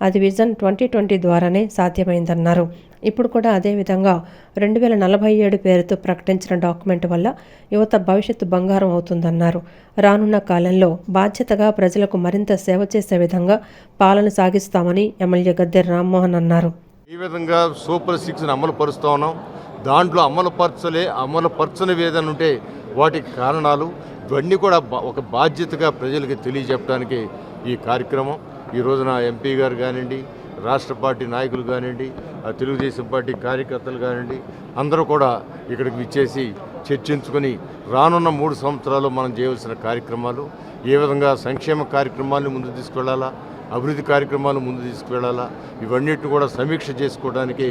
అది విజన్ 2020 ద్వారానే సాధ్యమైందన్నారు. ఇప్పుడు కూడా అదేవిధంగా 2047 పేరుతో ప్రకటించిన డాక్యుమెంట్ వల్ల యువత భవిష్యత్తు బంగారం అవుతుందన్నారు. రానున్న కాలంలో బాధ్యతగా ప్రజలకు మరింత సేవ చేసే విధంగా పాలన సాగిస్తామని ఎమ్మెల్యే గద్దె రామ్మోహన్ అన్నారు. ఈ విధంగా సూపర్ 6 అమలు పరుస్తూ ఉన్నాం. దాంట్లో అమలు పరచని ఏదైనా ఉంటే వాటికి కారణాలు ఇవన్నీ కూడా ఒక బాధ్యతగా ప్రజలకి తెలియజెప్పడానికి ఈ కార్యక్రమం. ఈ రోజున ఎంపీ గారు కానివ్వండి, రాష్ట్ర పార్టీ నాయకులు కానివ్వండి, తెలుగుదేశం పార్టీ కార్యకర్తలు కానివ్వండి, అందరూ కూడా ఇక్కడికి విచ్చేసి చర్చించుకొని రానున్న 3 సంవత్సరాలు మనం చేయవలసిన కార్యక్రమాలు, ఏ విధంగా సంక్షేమ కార్యక్రమాలను ముందు తీసుకువెళ్ళాలా, అభివృద్ధి కార్యక్రమాలు ముందు తీసుకువెళ్ళాలా, ఇవన్నిటిని కూడా సమీక్ష చేసుకోవడానికి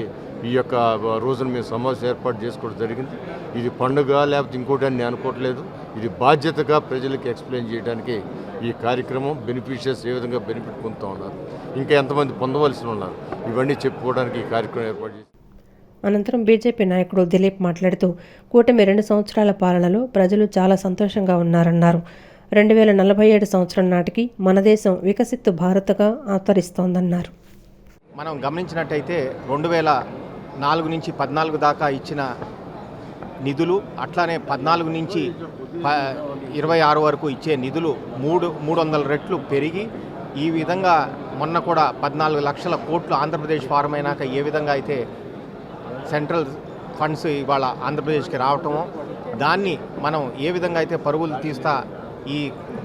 ఈ యొక్క రోజున మేము సమావేశం ఏర్పాటు చేసుకోవడం జరిగింది. ఇది పండుగ లేకపోతే ఇంకోటి అని నేను అనుకోవట్లేదు. ఇది బాధ్యతగా ప్రజలకి ఎక్స్ప్లెయిన్ చేయడానికి ఈ కార్యక్రమం. బెనిఫిషియర్స్ ఏ విధంగా బెనిఫిట్ పొందుతూ ఉన్నారు, ఇంకా ఎంతమంది పొందవలసి ఉన్నారు, ఇవన్నీ చెప్పుకోవడానికి ఈ కార్యక్రమం ఏర్పాటు చేసి. అనంతరం బీజేపీ నాయకుడు దిలీప్ మాట్లాడుతూ కూటమి 2 సంవత్సరాల పాలనలో ప్రజలు చాలా సంతోషంగా ఉన్నారన్నారు. 2047 సంవత్సరం నాటికి మన దేశం వికసిత్ భారత్గా అవతరిస్తోందన్నారు. మనం గమనించినట్టయితే 2004 నుంచి 14 దాకా ఇచ్చిన నిధులు, అట్లానే 14 నుంచి 26 వరకు ఇచ్చే నిధులు 300 రెట్లు పెరిగి ఈ విధంగా మొన్న కూడా 14 లక్షల కోట్లు ఆంధ్రప్రదేశ్ ఫారం అయినాక ఏ విధంగా అయితే సెంట్రల్ ఫండ్స్ ఇవాళ ఆంధ్రప్రదేశ్కి రావటమో దాన్ని మనం ఏ విధంగా అయితే పరుగులు తీస్తా ఈ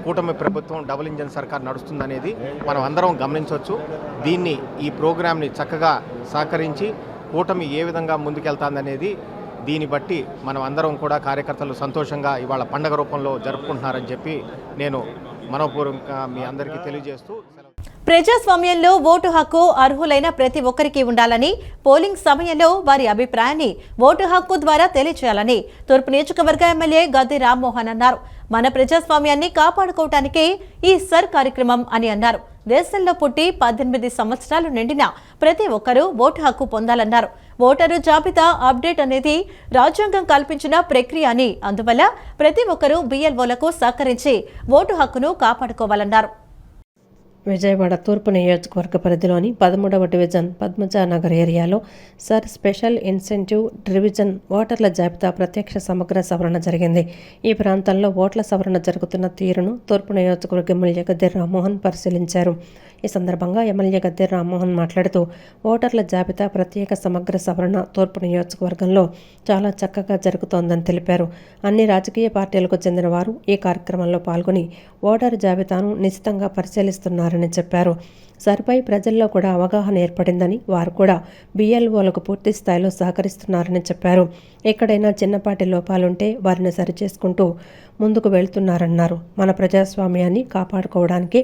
కూటమి ప్రభుత్వం డబుల్ ఇంజన్ సర్కార్ నడుస్తుందనేది మనం అందరం గమనించవచ్చు. దీన్ని ఈ ప్రోగ్రామ్ని చక్కగా సహకరించి కూటమి ఏ విధంగా ముందుకెళ్తాందనేది దీన్ని బట్టి మనం అందరం కూడా కార్యకర్తలు సంతోషంగా ఇవాళ పండగ రూపంలో జరుపుకుంటున్నారని చెప్పి నేను మనోపూర్వకంగా మీ అందరికీ తెలియజేస్తూ ప్రజాస్వామ్యంలో ఓటు హక్కు అర్హులైన ప్రతి ఒక్కరికి ఉండాలని, పోలింగ్ సమయంలో వారి అభిప్రాయాన్ని ఓటు హక్కు ద్వారా తెలియజేయాలని తూర్పు నియోజకవర్గ ఎమ్మెల్యే గద్దె రామ్మోహన్ అన్నారు. మన ప్రజాస్వామ్యాన్ని కాపాడుకోవటానికే ఈ సర్ కార్యక్రమం అని అన్నారు. దేశంలో పుట్టి 18 సంవత్సరాలు నిండిన ప్రతి ఒక్కరూ ఓటు హక్కు పొందాలన్నారు. ఓటరు జాబితా అప్డేట్ అనేది రాజ్యాంగం కల్పించిన ప్రక్రియ అని, అందువల్ల ప్రతి ఒక్కరూ BLOలకు సహకరించి ఓటు హక్కును కాపాడుకోవాలన్నారు. విజయవాడ తూర్పు నియోజకవర్గ పరిధిలోని 13వ డివిజన్ పద్మజానగర్ ఏరియాలో సర్ స్పెషల్ ఇన్సెంటివ్ డివిజన్ ఓటర్ల జాబితా ప్రత్యక్ష సమగ్ర సవరణ జరిగింది. ఈ ప్రాంతంలో ఓట్ల సవరణ జరుగుతున్న తీరును తూర్పు నియోజకవర్గ ఎమ్మెల్యే గద్దె రామ్మోహన్ పరిశీలించారు. ఈ సందర్భంగా ఎమ్మెల్యే గద్దె రామ్మోహన్ మాట్లాడుతూ ఓటర్ల జాబితా ప్రత్యేక సమగ్ర సవరణ తూర్పు నియోజకవర్గంలో చాలా చక్కగా జరుగుతోందని తెలిపారు. అన్ని రాజకీయ పార్టీలకు చెందిన వారు ఈ కార్యక్రమంలో పాల్గొని ఓటరు జాబితాను నిశితంగా పరిశీలిస్తున్నారని చెప్పారు. సరిపై ప్రజల్లో కూడా అవగాహన ఏర్పడిందని, వారు కూడా BLOలకు పూర్తి స్థాయిలో సహకరిస్తున్నారని చెప్పారు. ఎక్కడైనా చిన్నపాటి లోపాలుంటే వారిని సరిచేసుకుంటూ ముందుకు వెళ్తున్నారన్నారు. మన ప్రజాస్వామ్యాన్ని కాపాడుకోవడానికి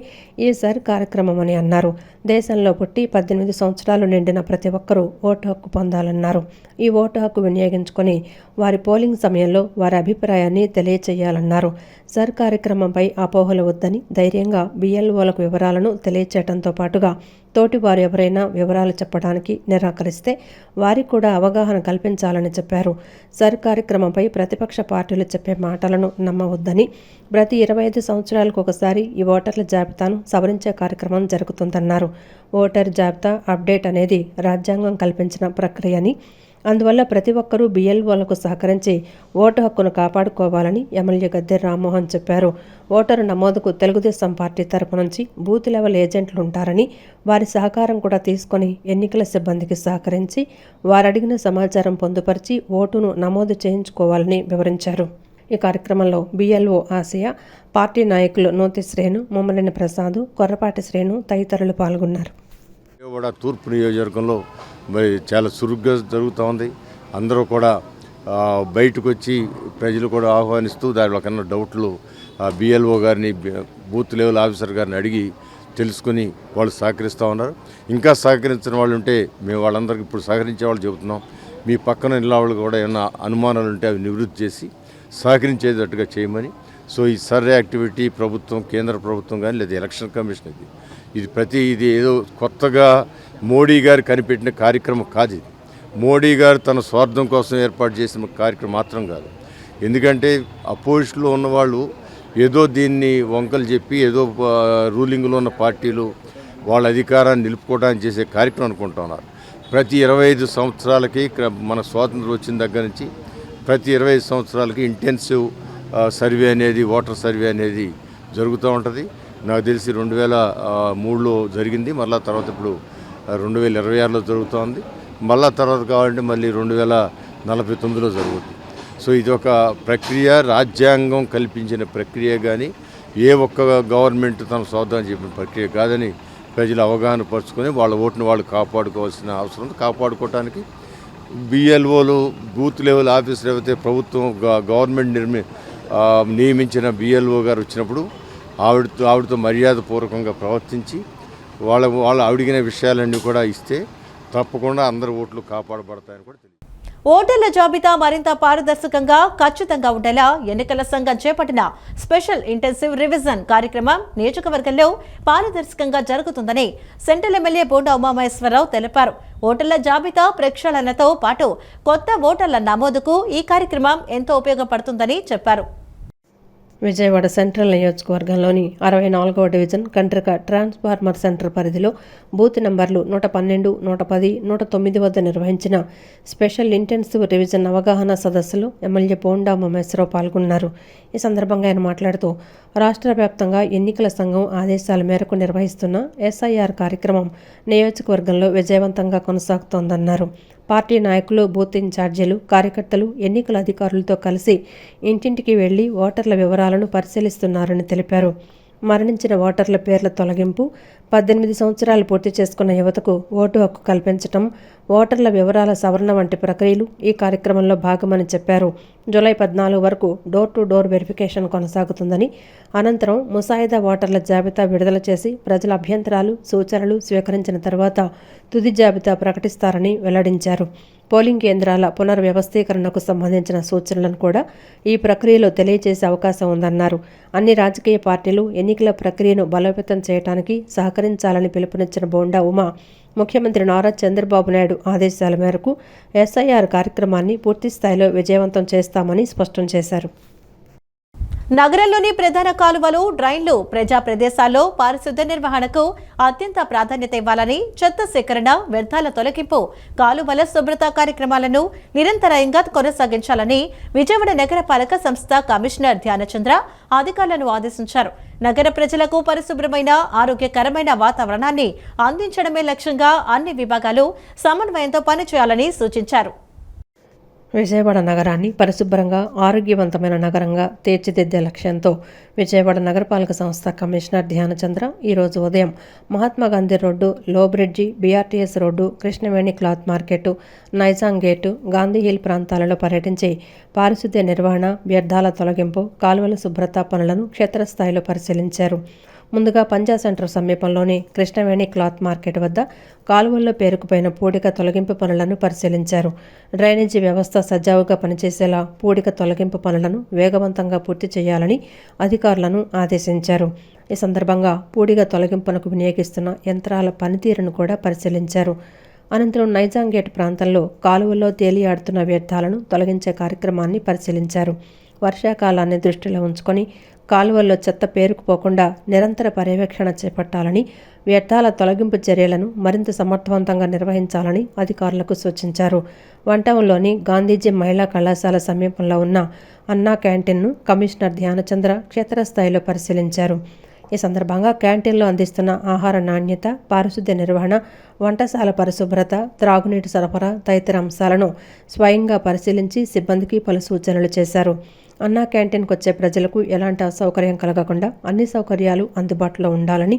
ఈ సర్ కార్యక్రమం అని అన్నారు. దేశంలో పుట్టి 18 సంవత్సరాలు నిండిన ప్రతి ఒక్కరూ ఓటు హక్కు పొందాలన్నారు. ఈ ఓటు హక్కు వినియోగించుకొని వారి పోలింగ్ సమయంలో వారి అభిప్రాయాన్ని తెలియచేయాలన్నారు. సర్ కార్యక్రమంపై అపోహలు వద్దని, ధైర్యంగా BLOలకు వివరాలను తెలియచేయడంతో పాటుగా తోటి వారు ఎవరైనా వివరాలు చెప్పడానికి నిరాకరిస్తే వారికి కూడా అవగాహన కల్పించాలని చెప్పారు. సర్ కార్యక్రమంపై ప్రతిపక్ష పార్టీలు చెప్పే మాటలను నమ్మవద్దని, ప్రతి 25 సంవత్సరాలకు ఒకసారి ఈ ఓటర్ల జాబితాను సవరించే కార్యక్రమం జరుగుతుందన్నారు. ఓటర్ జాబితా అప్డేట్ అనేది రాజ్యాంగం కల్పించిన ప్రక్రియ అని, అందువల్ల ప్రతి ఒక్కరూ బిఎల్ఓలకు సహకరించి ఓటు హక్కును కాపాడుకోవాలని ఎమ్మెల్యే గద్దె రామ్మోహన్ చెప్పారు. ఓటరు నమోదుకు తెలుగుదేశం పార్టీ తరపు నుంచి బూత్ లెవెల్ ఏజెంట్లు ఉంటారని, వారి సహకారం కూడా తీసుకొని ఎన్నికల సిబ్బందికి సహకరించి వారడిగిన సమాచారం పొందుపరిచి ఓటును నమోదు చేయించుకోవాలని వివరించారు. ఈ కార్యక్రమంలో బిఎల్ఓ ఆసియా, పార్టీ నాయకులు నూతి శ్రేణు, ముమ్మలిని ప్రసాద్, కొర్రపాటి శ్రేణు తదితరులు పాల్గొన్నారు. విజయవాడ తూర్పు నియోజకవర్గంలో మరి చాలా చురుగ్గా జరుగుతూ ఉంది. అందరూ కూడా బయటకు వచ్చి ప్రజలు కూడా ఆహ్వానిస్తూ దానిలో కన్నా డౌట్లు బిఎల్ఓ గారిని, బూత్ లెవెల్ ఆఫీసర్ గారిని అడిగి తెలుసుకుని వాళ్ళు సహకరిస్తూ ఉన్నారు. ఇంకా సహకరించిన వాళ్ళు ఉంటే మేము వాళ్ళందరికీ ఇప్పుడు సహకరించే వాళ్ళు చెబుతున్నాం. మీ పక్కన ఇళ్ళ వాళ్ళు కూడా ఏమైనా అనుమానాలు ఉంటే అవి నివృత్తి చేసి సహకరించేటట్టుగా చేయమని. సో ఈ సర్వే యాక్టివిటీ ప్రభుత్వం, కేంద్ర ప్రభుత్వం కానీ లేదా ఎలక్షన్ కమిషన్ ఇది ఏదో కొత్తగా మోడీ గారు కనిపెట్టిన కార్యక్రమం కాదు. ఇది మోడీ గారు తన స్వార్థం కోసం ఏర్పాటు చేసిన కార్యక్రమం మాత్రం కాదు. ఎందుకంటే అపోజిషన్లో ఉన్నవాళ్ళు ఏదో దీన్ని వంకలు చెప్పి ఏదో రూలింగ్లో ఉన్న పార్టీలు వాళ్ళ అధికారాన్ని నిలుపుకోవడానికి చేసే కార్యక్రమం అనుకుంటున్నారు. ప్రతి 25 సంవత్సరాలకి మన స్వాతంత్రం వచ్చిన దగ్గర నుంచి ప్రతి 25 సంవత్సరాలకి ఇంటెన్సివ్ సర్వే అనేది, ఓటర్ సర్వే అనేది జరుగుతూ ఉంటుంది. నాకు తెలిసి 2003లో జరిగింది. మళ్ళీ తర్వాత ఇప్పుడు 2026లో జరుగుతోంది. మళ్ళీ తర్వాత కావాలంటే మళ్ళీ 2049లో జరుగుతుంది. సో ఇది ఒక ప్రక్రియ, రాజ్యాంగం కల్పించిన ప్రక్రియ కానీ ఏ ఒక్క గవర్నమెంట్ తన స్వార్థం చెప్పిన ప్రక్రియ కాదని ప్రజలు అవగాహన పరుచుకొని వాళ్ళ ఓటును వాళ్ళు కాపాడుకోవాల్సిన అవసరం ఉంది. కాపాడుకోవటానికి బిఎల్ఓలు, బూత్ లెవెల్ ఆఫీసర్ ఏవైతే ప్రభుత్వం గవర్నమెంట్ నియమించిన బిఎల్ఓ గారు వచ్చినప్పుడు ఆవిడతో మర్యాదపూర్వకంగా ప్రవర్తించి వాళ్ళ అడిగిన విషయాలన్నీ కూడా ఇస్తే తప్పకుండా అందరి ఓట్లు కాపాడబడతాయని కూడా తెలియదు. ఓటర్ల జాబితా మరింత పారదర్శకంగా, ఖచ్చితంగా ఉండేలా ఎన్నికల సంఘం చేపట్టిన స్పెషల్ ఇంటెన్సివ్ రివిజన్ కార్యక్రమం నియోజకవర్గంలో పారదర్శకంగా జరుగుతుందని సెంట్రల్ ఎమ్మెల్యే బోండా ఉమామహేశ్వరరావు తెలిపారు. ఓటర్ల జాబితా ప్రక్షాళనతో పాటు కొత్త ఓటర్ల నమోదుకు ఈ కార్యక్రమం ఎంతో ఉపయోగపడుతుందని చెప్పారు. విజయవాడ సెంట్రల్ నియోజకవర్గంలోని 64వ డివిజన్ కంట్రిక ట్రాన్స్ఫార్మర్ సెంటర్ పరిధిలో బూత్ నంబర్లు 112, 110, 109 వద్ద నిర్వహించిన స్పెషల్ ఇంటెన్సివ్ రివిజన్ అవగాహన సదస్సులో ఎమ్మెల్యే బోండా ఉమామహేశ్వరరావు పాల్గొన్నారు. ఈ సందర్భంగా ఆయన మాట్లాడుతూ రాష్ట్ర వ్యాప్తంగా ఎన్నికల సంఘం ఆదేశాల మేరకు నిర్వహిస్తున్న ఎస్ఐఆర్ కార్యక్రమం నియోజకవర్గంలో విజయవంతంగా కొనసాగుతోందన్నారు. పార్టీ నాయకులు, బూత్ ఇన్ఛార్జీలు, కార్యకర్తలు ఎన్నికల అధికారులతో కలిసి ఇంటింటికి వెళ్లి ఓటర్ల వివరాలను పరిశీలిస్తున్నారని తెలిపారు. మరణించిన ఓటర్ల పేర్ల తొలగింపు, 18 సంవత్సరాలు పూర్తి చేసుకున్న యువతకు ఓటు హక్కు కల్పించడం, ఓటర్ల వివరాల సవరణ వంటి ప్రక్రియలు ఈ కార్యక్రమంలో భాగమని చెప్పారు. జూలై 14 వరకు డోర్ టు డోర్ వెరిఫికేషన్ కొనసాగుతుందని, అనంతరం ముసాయిదా ఓటర్ల జాబితా విడుదల చేసి ప్రజల అభ్యంతరాలు, సూచనలు స్వీకరించిన తర్వాత తుది జాబితా ప్రకటిస్తారని వెల్లడించారు. పోలింగ్ కేంద్రాల పునర్వ్యవస్థీకరణకు సంబంధించిన సూచనలను కూడా ఈ ప్రక్రియలో తెలియజేసే అవకాశం ఉందన్నారు. అన్ని రాజకీయ పార్టీలు ఎన్నికల ప్రక్రియను బలోపేతం చేయడానికి సహకరించాలని పిలుపునిచ్చిన బోండా ఉమా ముఖ్యమంత్రి నారా చంద్రబాబు నాయుడు ఆదేశాల మేరకు ఎస్ఐఆర్ కార్యక్రమాన్ని పూర్తిస్థాయిలో విజయవంతం చేస్తామని స్పష్టం చేశారు. నగరంలోని ప్రధాన కాలువలు, డ్రైన్లు, ప్రజా ప్రదేశాల్లో పారిశుద్ధ్య నిర్వహణకు అత్యంత ప్రాధాన్యత ఇవ్వాలని, చెత్త సేకరణ, వ్యర్థాల తొలగింపు, కాలువల శుభ్రత కార్యక్రమాలను నిరంతరాయంగా కొనసాగించాలని విజయవాడ నగరపాలక సంస్థ కమిషనర్ ధ్యానచంద్ర అధికారులను ఆదేశించారు. నగర ప్రజలకు పరిశుభ్రమైన, ఆరోగ్యకరమైన వాతావరణాన్ని అందించడమే లక్ష్యంగా అన్ని విభాగాలు సమన్వయంతో పనిచేయాలని సూచించారు. విజయవాడ నగరాన్ని పరిశుభ్రంగా, ఆరోగ్యవంతమైన నగరంగా తీర్చిదిద్దే లక్ష్యంతో విజయవాడ నగరపాలక సంస్థ కమిషనర్ ధ్యానచంద్ర ఈరోజు ఉదయం మహాత్మాగాంధీ రోడ్డు, లో bridge, BRTS road, Krishnaveni cloth market, Nizam gate, Gandhi hill ప్రాంతాలలో పర్యటించి పారిశుద్ధ్య నిర్వహణ, వ్యర్థాల తొలగింపు, కాలువల శుభ్రత పనులను క్షేత్రస్థాయిలో పరిశీలించారు. ముందుగా పంజా సెంటర్ సమీపంలోని కృష్ణవేణి క్లాత్ మార్కెట్ వద్ద కాలువల్లో పేరుకుపోయిన పూడిక తొలగింపు పనులను పరిశీలించారు. డ్రైనేజీ వ్యవస్థ సజావుగా పనిచేసేలా పూడిక తొలగింపు పనులను వేగవంతంగా పూర్తి చేయాలని అధికారులను ఆదేశించారు. ఈ సందర్భంగా పూడిక తొలగింపునకు వినియోగిస్తున్న యంత్రాల పనితీరును కూడా పరిశీలించారు. అనంతరం నైజాం గేట్ ప్రాంతంలో కాలువల్లో తేలియాడుతున్న వ్యర్థాలను తొలగించే కార్యక్రమాన్ని పరిశీలించారు. వర్షాకాలాన్ని దృష్టిలో ఉంచుకొని కాలువల్లో చెత్త పేరుకుపోకుండా నిరంతర పర్యవేక్షణ చేపట్టాలని, వ్యర్థాల తొలగింపు చర్యలను మరింత సమర్థవంతంగా నిర్వహించాలని అధికారులకు సూచించారు. వంటంలోని గాంధీజీ మహిళా కళాశాల సమీపంలో ఉన్న అన్నా క్యాంటీన్ను కమిషనర్ ధ్యానచంద్ర క్షేత్రస్థాయిలో పరిశీలించారు. ఈ సందర్భంగా క్యాంటీన్లో అందిస్తున్న ఆహార నాణ్యత, పారిశుద్ధ్య నిర్వహణ, వంటశాల పరిశుభ్రత, త్రాగునీటి సరఫరా తదితర అంశాలను స్వయంగా పరిశీలించి సిబ్బందికి పలు సూచనలు చేశారు. అన్నా క్యాంటీన్కి వచ్చే ప్రజలకు ఎలాంటి అసౌకర్యం కలగకుండా అన్ని సౌకర్యాలు అందుబాటులో ఉండాలని,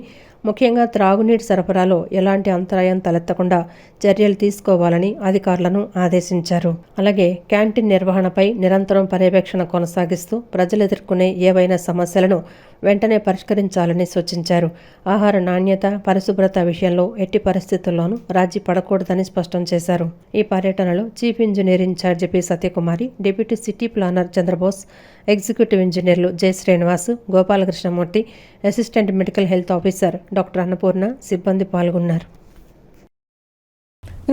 ముఖ్యంగా త్రాగునీటి సరఫరాలో ఎలాంటి అంతరాయం తలెత్తకుండా చర్యలు తీసుకోవాలని అధికారులను ఆదేశించారు. అలాగే క్యాంటీన్ నిర్వహణపై నిరంతరం పర్యవేక్షణ కొనసాగిస్తూ ప్రజలు ఎదుర్కొనే ఏవైనా సమస్యలను వెంటనే పరిష్కరించాలని సూచించారు. ఆహార నాణ్యత, పరిశుభ్రత విషయంలో ఎట్టి పరిస్థితుల్లోనూ రాజీ పడకూడదని స్పష్టం చేశారు. ఈ పర్యటనలో chief engineer incharge P Satyakumari, deputy city planner Chandrabose, executive ఇంజనీర్లు J Srinivas, Gopalakrishnamurthy, assistant medical health officer doctor Annapurna సిబ్బంది పాల్గొన్నారు.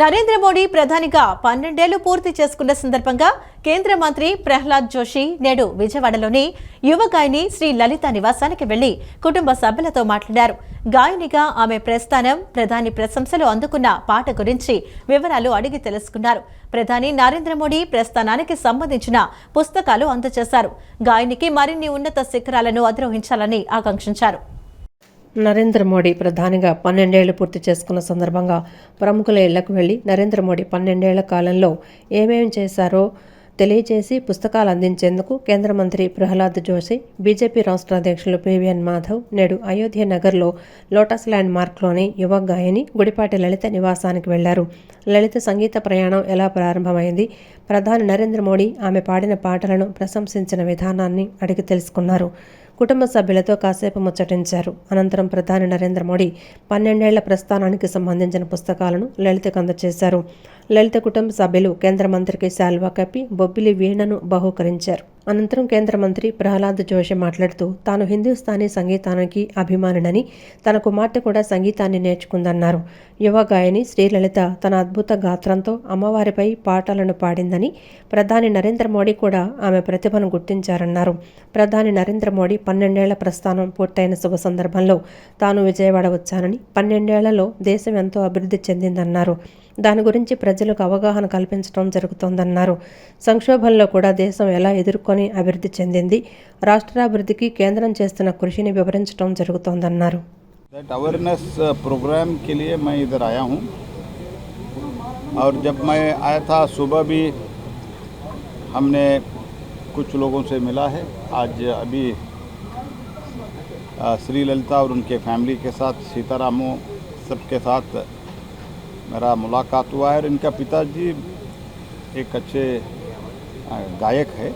నరేంద్ర మోడీ ప్రధానిగా 12 ఏళ్లు పూర్తి చేసుకున్న సందర్భంగా కేంద్ర మంత్రి ప్రహ్లాద్ జోషి నేడు విజయవాడలోని యువ గాయని శ్రీ లలిత నివాసానికి వెళ్లి కుటుంబ సభ్యులతో మాట్లాడారు. గాయనిగా ఆమె ప్రస్థానం, ప్రధాని ప్రశంసలు అందుకున్న పాట గురించి వివరాలు అడిగి తెలుసుకున్నారు. ప్రధాని నరేంద్ర మోడీ ప్రస్థానానికి సంబంధించిన పుస్తకాలు అందజేశారు. గాయనికి మరిన్ని ఉన్నత శిఖరాలను అధిరోహించాలని ఆకాంక్షించారు. నరేంద్ర మోడీ ప్రధానిగా 12 ఏళ్లు పూర్తి చేసుకున్న సందర్భంగా ప్రముఖుల ఇళ్లకు వెళ్లి నరేంద్ర మోడీ 12 ఏళ్ల కాలంలో ఏమేమి చేశారో తెలియజేసి పుస్తకాలు అందించేందుకు కేంద్ర మంత్రి ప్రహ్లాద్ జోషి, బీజేపీ రాష్ట్ర అధ్యక్షులు పివిఎన్ మాధవ్ నేడు అయోధ్య నగర్లో లోటస్ ల్యాండ్ మార్క్లోని యువ గాయని గుడిపాటి లలిత నివాసానికి వెళ్లారు. లలిత సంగీత ప్రయాణం ఎలా ప్రారంభమైంది, ప్రధాని నరేంద్ర మోడీ ఆమె పాడిన పాటలను ప్రశంసించిన విధానాన్ని అడిగి తెలుసుకున్నారు. కుటుంబ సభ్యులతో కాసేపు ముచ్చటించారు. అనంతరం ప్రధాని నరేంద్ర మోడీ 12 ఏళ్ల ప్రస్థానానికి సంబంధించిన పుస్తకాలను లలితకు అందజేశారు. లలిత కుటుంబ సభ్యులు కేంద్ర మంత్రికి శాల్వా కప్పి బొబ్బిలి వీణను బహూకరించారు. అనంతరం కేంద్ర మంత్రి ప్రహ్లాద్ జోషి మాట్లాడుతూ తాను హిందుస్థానీ సంగీతానికి అభిమానుడని, తన కుమార్తె కూడా సంగీతాన్ని నేర్చుకుందన్నారు. యువ గాయని శ్రీలలిత తన అద్భుత గాత్రంతో అమ్మవారిపై పాటలను పాడిందని, ప్రధాని నరేంద్ర మోడీ కూడా ఆమె ప్రతిభను గుర్తించారన్నారు. ప్రధాని నరేంద్ర మోడీ 12 ఏళ్ల ప్రస్థానం పూర్తయిన శుభ సందర్భంలో తాను విజయవాడ వచ్చానని, 12 ఏళ్లలో దేశం ఎంతో అభివృద్ధి చెందిందన్నారు. దాని గురించి ప్రజలకు అవగాహన కల్పించడం జరుగుతోందన్నారు. సంక్షోభంలో కూడా దేశం ఎలా ఎదుర్కొని అభివృద్ధి చెందింది, రాష్ట్రాభివృద్ధికి కేంద్రం చేస్తున్న కృషిని వివరించడం జరుగుతోందన్నారు. दैट अवेयरनेस प्रोग्राम के लिए मैं इधर आया हूँ और जब मैं आया था सुबह भी हमने कुछ लोगों से मिला है. आज अभी श्री ललिता और उनके फैमिली के साथ, सीतारामों सबके साथ मेरा मुलाकात हुआ है. और इनका पिताजी एक अच्छे गायक है.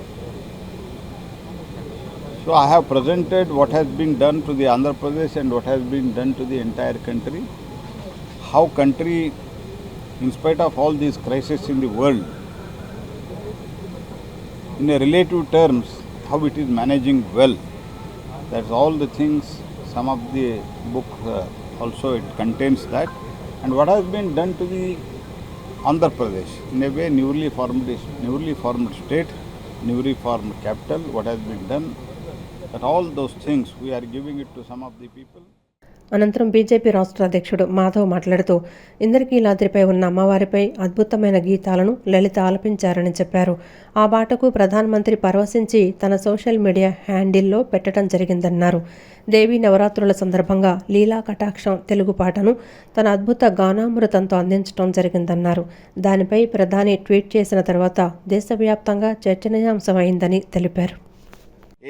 So I have presented what has been done to the Andhra Pradesh and what has been done to the entire country. How country, in spite of all these crises in the world, in a relative terms, how it is managing well. That's all the things. Some of the book also it contains that. And what has been done to the Andhra Pradesh, in a way newly formed state, newly formed capital, what has been done. That all those things we are giving it to some of the people. అనంతరం బీజేపీ రాష్ట్ర అధ్యక్షుడు మాధవ్ మాట్లాడుతూ ఇంద్రకీలాద్రిపై ఉన్న అమ్మవారిపై అద్భుతమైన గీతాలను లలిత ఆలపించారని చెప్పారు. ఆ పాటకు ప్రధానమంత్రి పరవశించి తన సోషల్ మీడియా హ్యాండిల్లో పెట్టడం జరిగిందన్నారు. దేవీ నవరాత్రుల సందర్భంగా లీలా కటాక్షం తెలుగు పాటను తన అద్భుత గానామృతంతో అందించడం జరిగిందన్నారు. దానిపై ప్రధాని ట్వీట్ చేసిన తర్వాత దేశవ్యాప్తంగా చర్చనీయాంశమైందని తెలిపారు.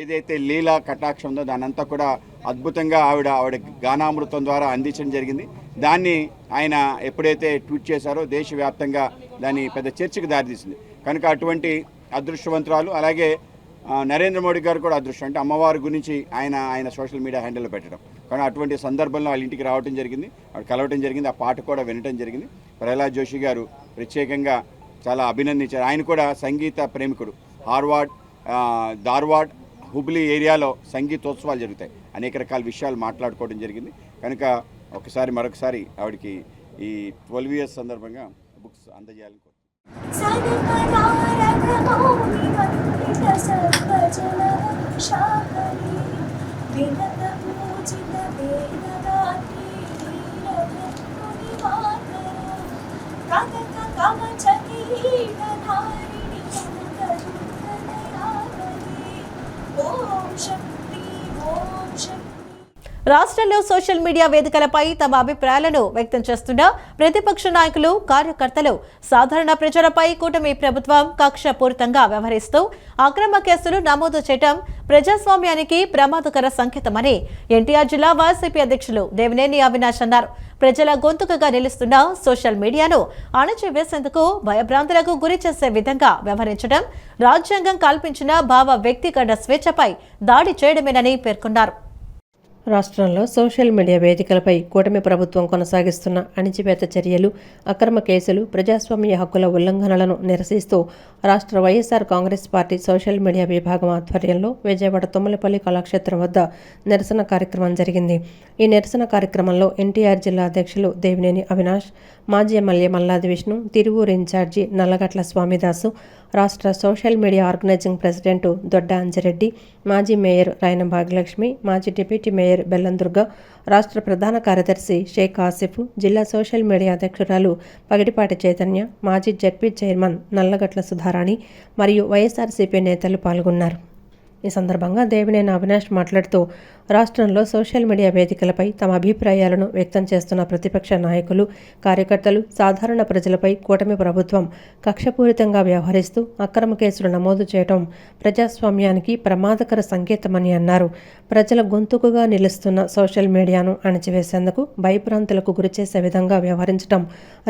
ఏదైతే లీలా కటాక్షం ఉందో దానంతా కూడా అద్భుతంగా ఆవిడ గానామృతం ద్వారా అందించడం జరిగింది. దాన్ని ఆయన ఎప్పుడైతే ట్వీట్ చేశారో దేశవ్యాప్తంగా దాన్ని పెద్ద చర్చకు దారితీసింది. కనుక అటువంటి అదృష్టవంతురాలు, అలాగే నరేంద్ర మోడీ గారు కూడా అదృష్టం. అంటే అమ్మవారి గురించి ఆయన సోషల్ మీడియా హ్యాండిల్లో పెట్టడం. కానీ అటువంటి సందర్భంలో వాళ్ళ ఇంటికి రావడం జరిగింది, ఆవిడ కలవటం జరిగింది, ఆ పాట కూడా వినటం జరిగింది. ప్రహ్లాద్ జోషి గారు ప్రత్యేకంగా చాలా అభినందించారు. ఆయన కూడా సంగీత ప్రేమికుడు. ధార్వాడ్, హుబ్లీ ఏరియాలో సంగీతోత్సవాలు జరుగుతాయి. అనేక రకాల విషయాలు మాట్లాడుకోవడం జరిగింది. కనుక మరొకసారి ఆవిడకి ఈ 12 years సందర్భంగా బుక్స్ అందజేయాలని కోరుతున్నాను. రాష్ట్రంలో సోషల్ మీడియా వేదికలపై తమ అభిప్రాయాలను వ్యక్తం చేస్తున్న ప్రతిపక్ష నాయకులు, కార్యకర్తలు సాధారణ ప్రజలపై కూటమి ప్రభుత్వం కక్షపూరితంగా వ్యవహరిస్తూ అక్రమ కేసులు నమోదు చేయడం ప్రజాస్వామ్యానికి ప్రమాదకర సంకేతమని ఎన్టీఆర్ జిల్లా వైసీపీ అధ్యక్షులు దేవినేని అవినాష్ అన్నారు. ప్రజల గొంతుకగా నిలుస్తున్న సోషల్ మీడియాను అణచివేసేందుకు భయభ్రాంతులకు గురి చేసే విధంగా వ్యవహరించడం రాజ్యాంగం కల్పించిన భావ వ్యక్తిగత స్వేచ్ఛపై దాడి చేయడమేనని పేర్కొన్నారు. రాష్ట్రంలో సోషల్ మీడియా వేదికలపై కూటమి ప్రభుత్వం కొనసాగిస్తున్న అణిచివేత చర్యలు, అక్రమ కేసులు, ప్రజాస్వామ్య హక్కుల ఉల్లంఘనలను నిరసిస్తూ రాష్ట్ర YSR Congress party social media విభాగం ఆధ్వర్యంలో విజయవాడ తుమ్మలపల్లి కళాక్షేత్రం వద్ద నిరసన కార్యక్రమం జరిగింది. ఈ నిరసన కార్యక్రమంలో ఎన్టీఆర్ జిల్లా అధ్యక్షులు దేవినేని అవినాష్, మాజీ ఎమ్మెల్యే మల్లాది విష్ణు, తిరువూరు ఇన్ఛార్జి నల్లగట్ల స్వామిదాసు, రాష్ట్ర social media organising president Dodda Anji Reddy, మాజీ మేయర్ రాయన భాగ్యలక్ష్మి, మాజీ డిప్యూటీ మేయర్ బెల్లందుర్గ, రాష్ట్ర ప్రధాన కార్యదర్శి షేక్ ఆసిఫ్, జిల్లా సోషల్ మీడియా అధ్యక్షురాలు పగిడిపాటి చైతన్య, మాజీ జడ్పీ చైర్మన్ నల్లగట్ల సుధారాణి మరియు వైఎస్ఆర్సీపీ నేతలు పాల్గొన్నారు. ఈ సందర్భంగా దేవినేని అవినాష్ మాట్లాడుతూ రాష్ట్రంలో సోషల్ మీడియా వేదికలపై తమ అభిప్రాయాలను వ్యక్తం చేస్తున్న ప్రతిపక్ష నాయకులు, కార్యకర్తలు, సాధారణ ప్రజలపై కూటమి ప్రభుత్వం కక్షపూరితంగా వ్యవహరిస్తూ అక్రమ కేసులు నమోదు చేయడం ప్రజాస్వామ్యానికి ప్రమాదకర సంకేతమని అన్నారు. ప్రజల గొంతుకుగా నిలుస్తున్న సోషల్ మీడియాను అణచివేసేందుకు భయభ్రాంతులకు గురిచేసే విధంగా వ్యవహరించడం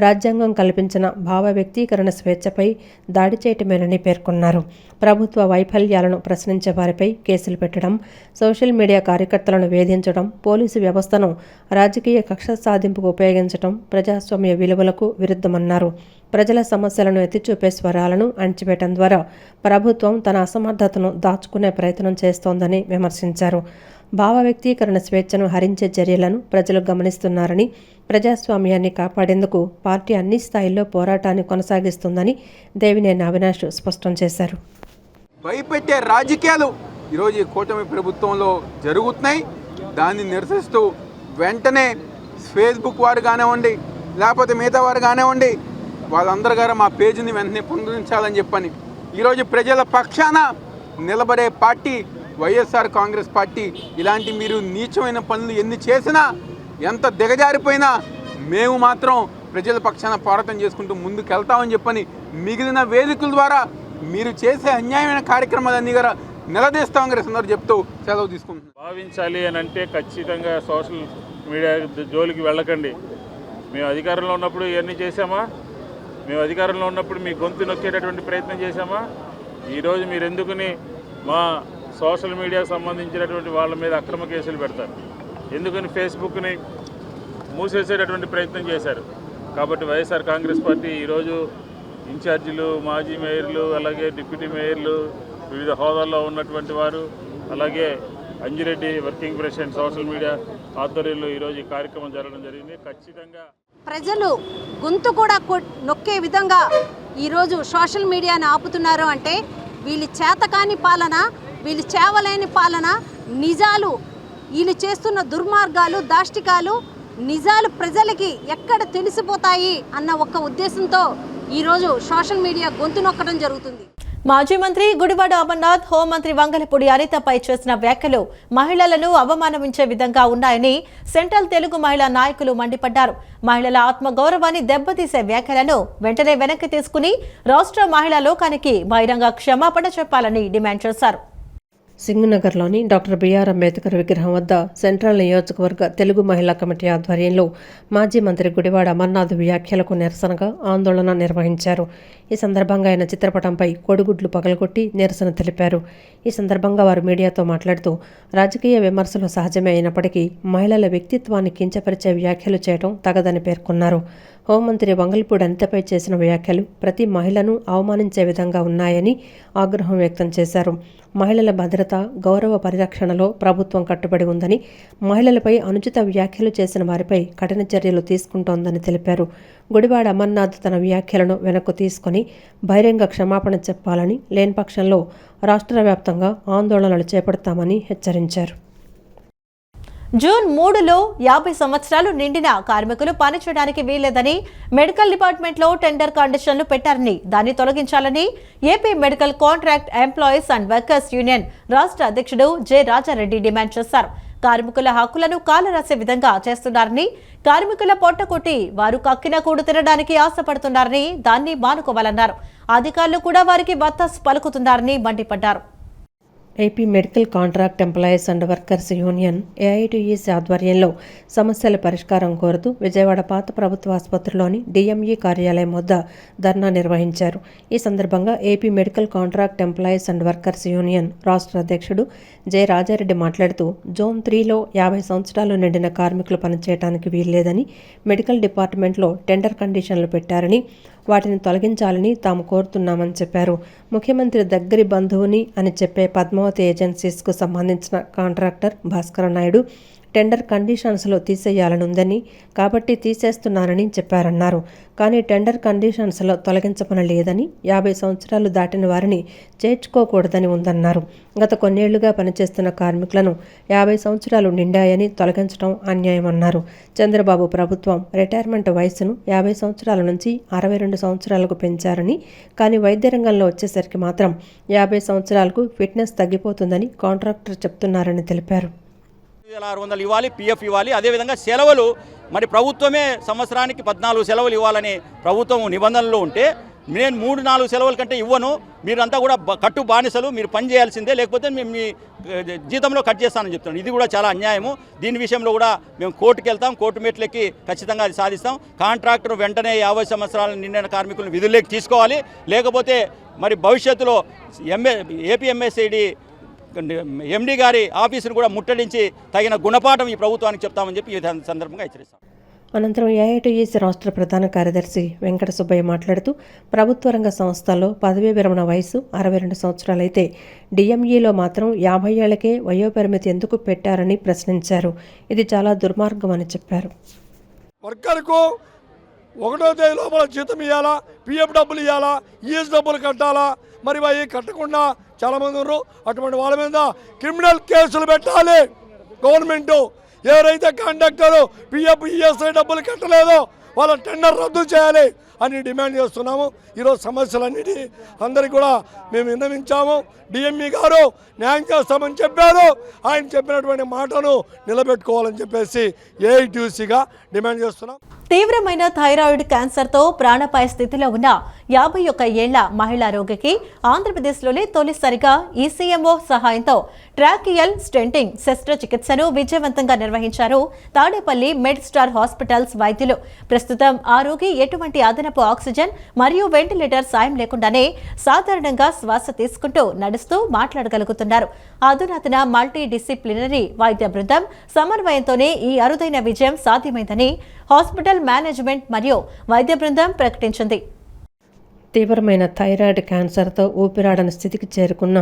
రాజ్యాంగం కల్పించిన భావ వ్యక్తీకరణ స్వేచ్ఛపై దాడి చేయటమేనని పేర్కొన్నారు. ప్రభుత్వ వైఫల్యాలను ప్రశ్నించే వారిపై కేసులు పెట్టడం, సోషల్ మీడియా కార్యకర్తలను వేధించడం, పోలీసు వ్యవస్థను రాజకీయ కక్ష సాధింపుకు ఉపయోగించడం ప్రజాస్వామ్య విలువలకు విరుద్ధమన్నారు. ప్రజల సమస్యలను ఎత్తిచూపే స్వరాలను అణచివేయడం ద్వారా ప్రభుత్వం తన అసమర్థతను దాచుకునే ప్రయత్నం చేస్తోందని విమర్శించారు. భావ వ్యక్తీకరణ స్వేచ్ఛను హరించే చర్యలను ప్రజలు గమనిస్తున్నారని, ప్రజాస్వామ్యాన్ని కాపాడేందుకు పార్టీ అన్ని స్థాయిల్లో పోరాటాన్ని కొనసాగిస్తుందని దేవినేని అవినాష్ స్పష్టం చేశారు. భయపెట్టే రాజకీయాలు ఈరోజు ఈ కూటమి ప్రభుత్వంలో జరుగుతున్నాయి. దాన్ని నిరసిస్తూ వెంటనే ఫేస్బుక్ వారు కానివ్వండి, లేకపోతే మిగతా వారు కానివ్వండి, వాళ్ళందరూ గారు మా పేజీని వెంటనే పొందించాలని చెప్పని ఈరోజు ప్రజల పక్షాన నిలబడే పార్టీ వైఎస్ఆర్ కాంగ్రెస్ పార్టీ. ఇలాంటి మీరు నీచమైన పనులు ఎన్ని చేసినా, ఎంత దిగజారిపోయినా మేము మాత్రం ప్రజల పక్షాన పోరాటం చేసుకుంటూ ముందుకు వెళ్తామని చెప్పని మిగిలిన వేదికల ద్వారా మీరు చేసే అన్యాయమైన కార్యక్రమాలన్నీ కూడా నిలదీస్తామని అందరూ చెప్తూ సెలవు తీసుకుంటున్నాం. భావించాలి అని అంటే ఖచ్చితంగా సోషల్ మీడియా జోలికి వెళ్ళకండి. మేము అధికారంలో ఉన్నప్పుడు ఇవన్నీ చేశామా? మేము అధికారంలో ఉన్నప్పుడు మీ గొంతు నొక్కేటటువంటి ప్రయత్నం చేశామా? ఈరోజు మీరు ఎందుకని మా సోషల్ మీడియాకు సంబంధించినటువంటి వాళ్ళ మీద అక్రమ కేసులు పెడతారు? ఎందుకని ఫేస్బుక్ని మూసేసేటటువంటి ప్రయత్నం చేశారు? కాబట్టి వైఎస్ఆర్ కాంగ్రెస్ పార్టీ ఈరోజు ఇన్ఛార్జీలు, మాజీ మేయర్లు, అలాగే డిప్యూటీ మేయర్లు, వివిధ హోదాల్లో ఉన్నటువంటి వారు, అలాగే Anji Reddy working president social media ఆధ్వర్యంలో ఈరోజు ఈ కార్యక్రమం జరగడం జరిగింది. ఖచ్చితంగా ప్రజలు గొంతు కూడా నొక్కే విధంగా ఈరోజు సోషల్ మీడియాని ఆపుతున్నారు అంటే వీళ్ళు చేతకాని పాలన, వీళ్ళు చేవలేని పాలన, నిజాలు, వీళ్ళు చేస్తున్న దుర్మార్గాలు, దాష్టికాలు, నిజాలు ప్రజలకి ఎక్కడ తెలిసిపోతాయి అన్న ఒక ఉద్దేశంతో ఈరోజు సోషల్ మీడియా గొంతు నొక్కడం జరుగుతుంది. మాజీ మంత్రి గుడివాడ అమర్నాథ్, హోంమంత్రి వంగలపూడి అనితపై చేసిన వ్యాఖ్యలు మహిళలను అవమానమించే విధంగా ఉన్నాయని సెంట్రల్ తెలుగు మహిళా నాయకులు మండిపడ్డారు. మహిళల ఆత్మగౌరవాన్ని దెబ్బతీసే వ్యాఖ్యలను వెంటనే వెనక్కి తీసుకుని రాష్ట్ర మహిళా లోకానికి బహిరంగ క్షమాపణ చెప్పాలని డిమాండ్ చేశారు. సింగనగర్లోని డాక్టర్ బిఆర్ అంబేద్కర్ విగ్రహం వద్ద సెంట్రల్ నియోజకవర్గ తెలుగు మహిళా కమిటీ ఆధ్వర్యంలో మాజీ మంత్రి గుడివాడ అమర్నాథ్ వ్యాఖ్యలకు నిరసనగా ఆందోళన నిర్వహించారు. ఈ సందర్భంగా ఆయన చిత్రపటంపై కోడిగుడ్లు పగలగొట్టి నిరసన తెలిపారు. ఈ సందర్భంగా వారు మీడియాతో మాట్లాడుతూ రాజకీయ విమర్శలు సహజమే అయినప్పటికీ మహిళల వ్యక్తిత్వాన్ని కించపరిచే వ్యాఖ్యలు చేయడం తగదని పేర్కొన్నారు. హోంమంత్రి వంగలపూడి అనితపై చేసిన వ్యాఖ్యలు ప్రతి మహిళను అవమానించే విధంగా ఉన్నాయని ఆగ్రహం వ్యక్తం చేశారు. మహిళల భద్రత, గౌరవ పరిరక్షణలో ప్రభుత్వం కట్టుబడి ఉందని, మహిళలపై అనుచిత వ్యాఖ్యలు చేసిన వారిపై కఠిన చర్యలు తీసుకుంటోందని తెలిపారు. గుడివాడ అమర్నాథ్ తన వ్యాఖ్యలను వెనక్కు తీసుకుని బహిరంగ క్షమాపణ చెప్పాలని, లేని పక్షంలో రాష్ట్ర వ్యాప్తంగా ఆందోళనలు చేపడతామని హెచ్చరించారు. జూన్ 3లో 50 సంవత్సరాలు నిండిన కార్మికులు పనిచేయడానికి వీల్లేదని మెడికల్ డిపార్ట్మెంట్లో టెండర్ కండిషన్లు పెట్టారని, దాన్ని తొలగించాలని AP medical contract employees and workers union రాష్ట్ర అధ్యక్షుడు జె రాజారెడ్డి డిమాండ్ చేశారు. కార్మికుల హక్కులను కాలరాసే విధంగా చేస్తున్నారని, కార్మికుల పొట్టకొట్టి వారు కక్కిన కూడు తినడానికి ఆశపడుతున్నారని, దాన్ని మానుకోవాలన్నారు. అధికారులు కూడా వారికి వత్తాసు పలుకుతున్నారని మండిపడ్డారు. AP medical contract employees and workers union AITUC ఆధ్వర్యంలో సమస్యల పరిష్కారం కోరుతూ విజయవాడ పాత ప్రభుత్వ ఆసుపత్రిలోని డిఎంఈ కార్యాలయం వద్ద ధర్నా నిర్వహించారు. ఈ సందర్భంగా AP medical contract employees and workers union రాష్ట్ర అధ్యక్షుడు జె రాజారెడ్డి మాట్లాడుతూ జోన్ 3లో 50 సంవత్సరాలు నిండిన కార్మికులు పనిచేయడానికి వీల్లేదని, మెడికల్ డిపార్ట్మెంట్లో టెండర్ కండిషన్లు పెట్టారని, వాటిని తొలగించాలని తాము కోరుతున్నామని చెప్పారు. ముఖ్యమంత్రి దగ్గరి బంధువుని అని చెప్పే పద్మావతి ఏజెన్సీస్కు సంబంధించిన కాంట్రాక్టర్ భాస్కర నాయుడు టెండర్ కండిషన్స్లో తీసేయాలనుందని, కాబట్టి తీసేస్తున్నారని చెప్పారన్నారు. కానీ టెండర్ కండిషన్స్లో తొలగించమని లేదని, 50 సంవత్సరాలు దాటిన వారిని చేర్చుకోకూడదని ఉందన్నారు. గత కొన్నేళ్లుగా పనిచేస్తున్న కార్మికులను 50 సంవత్సరాలు నిండాయని తొలగించడం అన్యాయమన్నారు. చంద్రబాబు ప్రభుత్వం రిటైర్మెంట్ వయసును 50 సంవత్సరాల నుంచి 62 సంవత్సరాలకు పెంచారని, కానీ వైద్య రంగంలో వచ్చేసరికి మాత్రం 50 సంవత్సరాలకు ఫిట్నెస్ తగ్గిపోతుందని కాంట్రాక్టర్ చెప్తున్నారని తెలిపారు. 600 ఇవ్వాలి, పిఎఫ్ ఇవ్వాలి. అదేవిధంగా సెలవులు మరి ప్రభుత్వమే సంవత్సరానికి 14 సెలవులు ఇవ్వాలని ప్రభుత్వం నిబంధనలు ఉంటే నేను 3-4 సెలవుల కంటే ఇవ్వను, మీరంతా కూడా కట్టు బానిసలు, మీరు పని చేయాల్సిందే, లేకపోతే మేము మీ జీతంలో కట్ చేస్తానని చెప్తున్నాను. ఇది కూడా చాలా అన్యాయము. దీని విషయంలో కూడా మేము కోర్టుకు వెళ్తాం, కోర్టు మెట్లకి ఖచ్చితంగా అది సాధిస్తాం. కాంట్రాక్టర్ వెంటనే 50 సంవత్సరాలు నిండిన కార్మికులను విధుల్లోకి తీసుకోవాలి, లేకపోతే మరి భవిష్యత్తులో ఏపీఎంఎస్ఐడి ఎండీ గారి ఆఫీసును కూడా ముట్టడించి తగిన గుణపాఠం ఈ ప్రభుత్వానికి చెప్తామని చెప్పి ఈ సందర్భంగా హెచ్చరిస్తాం. అనంతరం ఏఐటీయూసీ రాష్ట్ర ప్రధాన కార్యదర్శి వెంకట సుబ్బయ్య మాట్లాడుతూ ప్రభుత్వ రంగ సంస్థల్లో పదవీ విరమణ వయసు 62 సంవత్సరాలైతే డిఎంఈలో మాత్రం 50 ఏళ్లకే వయోపరిమితి ఎందుకు పెట్టారని ప్రశ్నించారు. ఇది చాలా దుర్మార్గం అని చెప్పారు. వర్కర్కు 1వ తేదీ లోపల జీతం ఇవ్వాలా, పిఎఫ్ డబ్బులు ఇవ్వాలా, ఈఎస్ డబ్బులు కట్టాలా, మరి అవి కట్టకుండా చాలామంది ఉన్నారు. అటువంటి వాళ్ళ మీద క్రిమినల్ కేసులు పెట్టాలి గవర్నమెంట్. ఎవరైతే కండక్టర్ పిఎఫ్ ఈఎస్ఐ డబ్బులు కట్టలేదో వాళ్ళ టెండర్ రద్దు చేయాలి అని డిమాండ్ చేస్తున్నాము. ఈరోజు సమస్యలన్నిటి అందరికీ కూడా మేము విన్నవించాము. డిఎంఈ గారు న్యాయం చేస్తామని చెప్పారు. ఆయన చెప్పినటువంటి మాటను నిలబెట్టుకోవాలని చెప్పేసి ఏఐటీయూసీగా డిమాండ్ చేస్తున్నాం. తీవ్రమైన థైరాయిడ్ క్యాన్సర్తో ప్రాణాపాయ స్థితిలో ఉన్న 51 ఏళ్ల మహిళా రోగికి ఆంధ్రప్రదేశ్లోనే తొలిసారిగా ఈసీఎంఓ సహాయంతో ట్రాకియల్ స్టెంటింగ్ శస్త్రచికిత్సను విజయవంతంగా నిర్వహించారు తాడేపల్లి మెడ్ స్టార్ హాస్పిటల్స్ వైద్యులు. ప్రస్తుతం ఆ రోగి ఎటువంటి అదనపు ఆక్సిజన్ మరియు వెంటిలేటర్ సాయం లేకుండానే సాధారణంగా శ్వాస తీసుకుంటూ నడుస్తూ మాట్లాడగలుగుతున్నారు. అధునాతన మల్టీ డిసిప్లినరీ వైద్య బృందం సమన్వయంతోనే ఈ అరుదైన విజయం సాధ్యమైందని హాస్పిటల్ మేనేజ్మెంట్ మరియు వైద్య బృందం ప్రకటించింది. తీవ్రమైన థైరాయిడ్ క్యాన్సర్తో ఊపిరాడని స్థితికి చేరుకున్న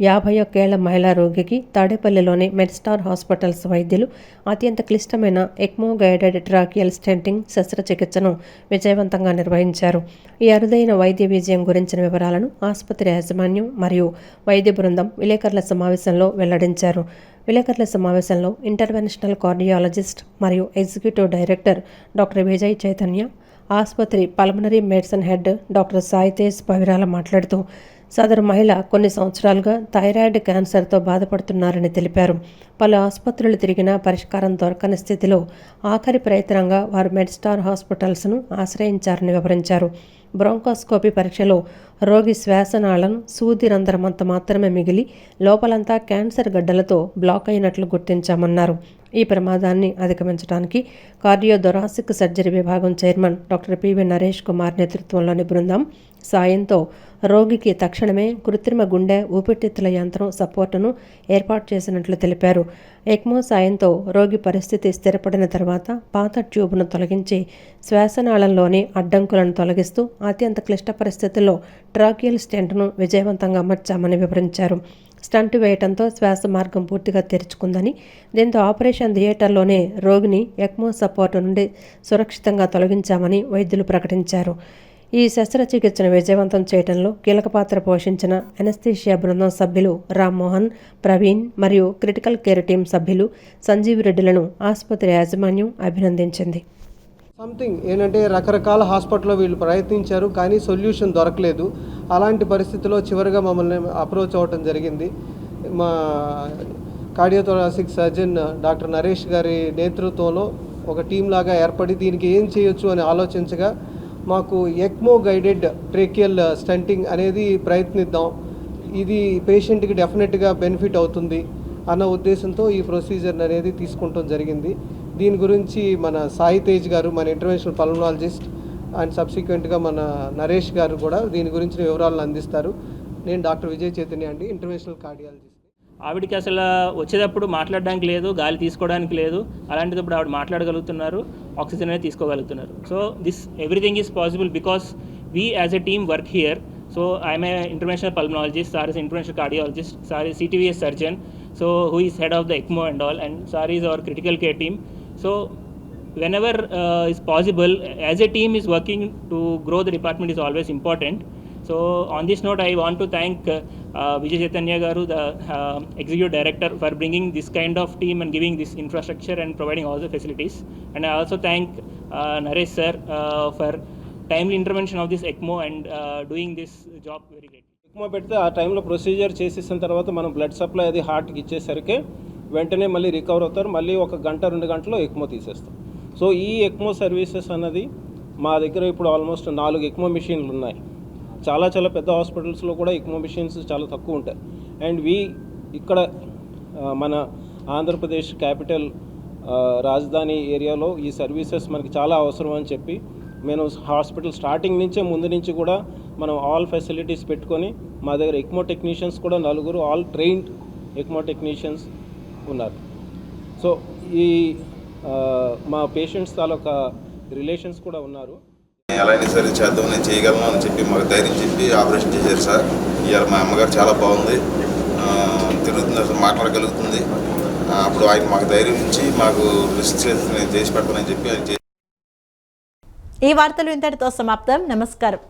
51 ఏళ్ల మహిళా రోగికి తాడేపల్లిలోని మెడ్స్టార్ హాస్పిటల్స్ వైద్యులు అత్యంత క్లిష్టమైన ఎక్మో గైడెడ్ ట్రాకియల్ స్టెంటింగ్ శస్త్రచికిత్సను విజయవంతంగా నిర్వహించారు. ఈ అరుదైన వైద్య విజయం గురించిన వివరాలను ఆసుపత్రి యాజమాన్యం మరియు వైద్య బృందం విలేకరుల సమావేశంలో వెల్లడించారు. విలేకరుల సమావేశంలో ఇంటర్వెన్షనల్ కార్డియాలజిస్ట్ మరియు executive director doctor Vijay Chaitanya, ఆసుపత్రి pulmonary medicine head doctor Saitej Pavirala మాట్లాడుతూ సదరు మహిళ కొన్ని సంవత్సరాలుగా థైరాయిడ్ క్యాన్సర్తో బాధపడుతున్నారని తెలిపారు. పలు ఆసుపత్రులు తిరిగినా పరిష్కారం దొరకని స్థితిలో ఆఖరి ప్రయత్నంగా వారు మెడ్స్టార్ హాస్పిటల్స్ను ఆశ్రయించారని వివరించారు. బ్రోంకోస్కోపీ పరీక్షలో రోగి శ్వాసనాళం సూది రంధ్రమంత మాత్రమే మిగిలి లోపలంతా క్యాన్సర్ గడ్డలతో బ్లాక్ అయినట్లు గుర్తించామన్నారు. ఈ ప్రమాదాన్ని అధిగమించడానికి కార్డియోథొరాసిక్ సర్జరీ విభాగం chairman doctor PV Naresh Kumar నేతృత్వంలోని బృందం సాయంతో రోగికి తక్షణమే కృత్రిమ గుండె ఊపిరితిత్తుల యంత్రం సపోర్టును ఏర్పాటు చేసినట్లు తెలిపారు. ఎక్మో సాయంతో రోగి పరిస్థితి స్థిరపడిన తర్వాత పాత ట్యూబ్ను తొలగించి శ్వాసనాళంలోని అడ్డంకులను తొలగిస్తూ అత్యంత క్లిష్ట పరిస్థితుల్లో ట్రాకియల్ స్టెంట్ను విజయవంతంగా అమర్చామని వివరించారు. స్టంట్ వేయటంతో శ్వాస మార్గం పూర్తిగా తెరుచుకుందని, దీంతో ఆపరేషన్ థియేటర్లోనే రోగిని ఎక్మో సపోర్టు నుండి సురక్షితంగా తొలగించామని వైద్యులు ప్రకటించారు. ఈ శస్త్రచికిత్సను విజయవంతం చేయడంలో కీలక పాత్ర పోషించిన ఎనస్థీషియా బృందం సభ్యులు రామ్మోహన్, ప్రవీణ్ మరియు క్రిటికల్ కేర్ టీం సభ్యులు సంజీవ్ రెడ్డిలను ఆసుపత్రి యాజమాన్యం అభినందించింది. సంథింగ్ ఏంటంటే రకరకాల హాస్పిటల్లో వీళ్ళు ప్రయత్నించారు, కానీ సొల్యూషన్ దొరకలేదు. అలాంటి పరిస్థితిలో చివరిగా మమ్మల్ని అప్రోచ్ అవ్వటం జరిగింది. మా కార్డియోథొరాసిక్ సర్జన్ డాక్టర్ నరేష్ గారి నేతృత్వంలో ఒక టీం లాగా ఏర్పడి దీనికి ఏం చేయొచ్చు అని ఆలోచించగా మాకు ఎక్మో గైడెడ్ ట్రేకియల్ స్టంటింగ్ అనేది ప్రయత్నిద్దాం, ఇది పేషెంట్కి డెఫినెట్గా బెనిఫిట్ అవుతుంది అన్న ఉద్దేశంతో ఈ ప్రొసీజర్ అనేది తీసుకుంటాం జరిగింది. దీని గురించి మన సాయి తేజ్ గారు, మన ఇంటర్వెన్షనల్ పల్మనాలజిస్ట్, అండ్ సబ్సిక్వెంట్గా మన నరేష్ గారు కూడా దీని గురించిన వివరాలను అందిస్తారు. నేను డాక్టర్ విజయ్ చైతన్య అండి, ఇంటర్వెన్షనల్ కార్డియాలజిస్ట్. ఆవిడకి అసలు వచ్చేటప్పుడు మాట్లాడడానికి లేదు, గాలి తీసుకోవడానికి లేదు, అలాంటిదప్పుడు ఆవిడ మాట్లాడగలుగుతున్నారు, ఆక్సిజన్ అనేది తీసుకోగలుగుతున్నారు. So this everything is possible because we as a team work here. So I'm a interventional pulmonologist, sir is interventional cardiologist, sir is CTVS surgeon, so who is head of the ECMO and all, and sir is our critical care team. So whenever is possible, as a team is working to grow the department is always important. So on this note, I want to thank Vijay Chaitanya Garu, the executive director, for bringing this kind of team and giving this infrastructure and providing all the facilities. And I also thank Naresh sir for timely intervention of this ECMO and doing this job very great. ECMO పెడితే ఆ టైంలో ప్రొసీజర్ చేసేసిన తర్వాత మనం బ్లడ్ సప్లై అది హార్ట్కి ఇచ్చేసరికి వెంటనే మళ్ళీ రికవర్ అవుతారు. మళ్ళీ 1 గంట 2 గంటలో ECMO తీసేస్తాం. సో ఈ ECMO సర్వీసెస్ అన్నది మా దగ్గర ఇప్పుడు ఆల్మోస్ట్ 4 ECMO మిషన్లు ఉన్నాయి. చాలా పెద్ద హాస్పిటల్స్లో కూడా ECMO మిషన్స్ చాలా తక్కువ ఉంటాయి. అండ్ ఇక్కడ మన ఆంధ్రప్రదేశ్ క్యాపిటల్ రాజధాని ఏరియాలో ఈ సర్వీసెస్ మనకి చాలా అవసరం అని చెప్పి నేను హాస్పిటల్ స్టార్టింగ్ నుంచే ముందు నుంచి కూడా మనం ఆల్ ఫెసిలిటీస్ పెట్టుకొని మా దగ్గర ECMO టెక్నీషియన్స్ కూడా 4 ఆల్ ట్రైన్డ్ ECMO టెక్నీషియన్స్ ఉన్నారు. సో ఈ మా పేషెంట్స్ తాలూకా రిలేషన్స్ కూడా ఉన్నారు. అలానే సరే చేద్దాం, నేను చేయగలను అని చెప్పి మాకు ధైర్యం చెప్పి ఆపరేషన్ చేశారు సార్. ఇవాళ మా అమ్మగారు చాలా బాగుంది, తిరుగుతుంది, అసలు మాట్లాడగలుగుతుంది. అప్పుడు ఆయన మాకు ధైర్యం ఇచ్చి మాకు రిస్క్ నేను చేసి పెడతానని చెప్పి ఆయన ఈ వార్తలు ఇంతటితో సమాప్తం. నమస్కారం.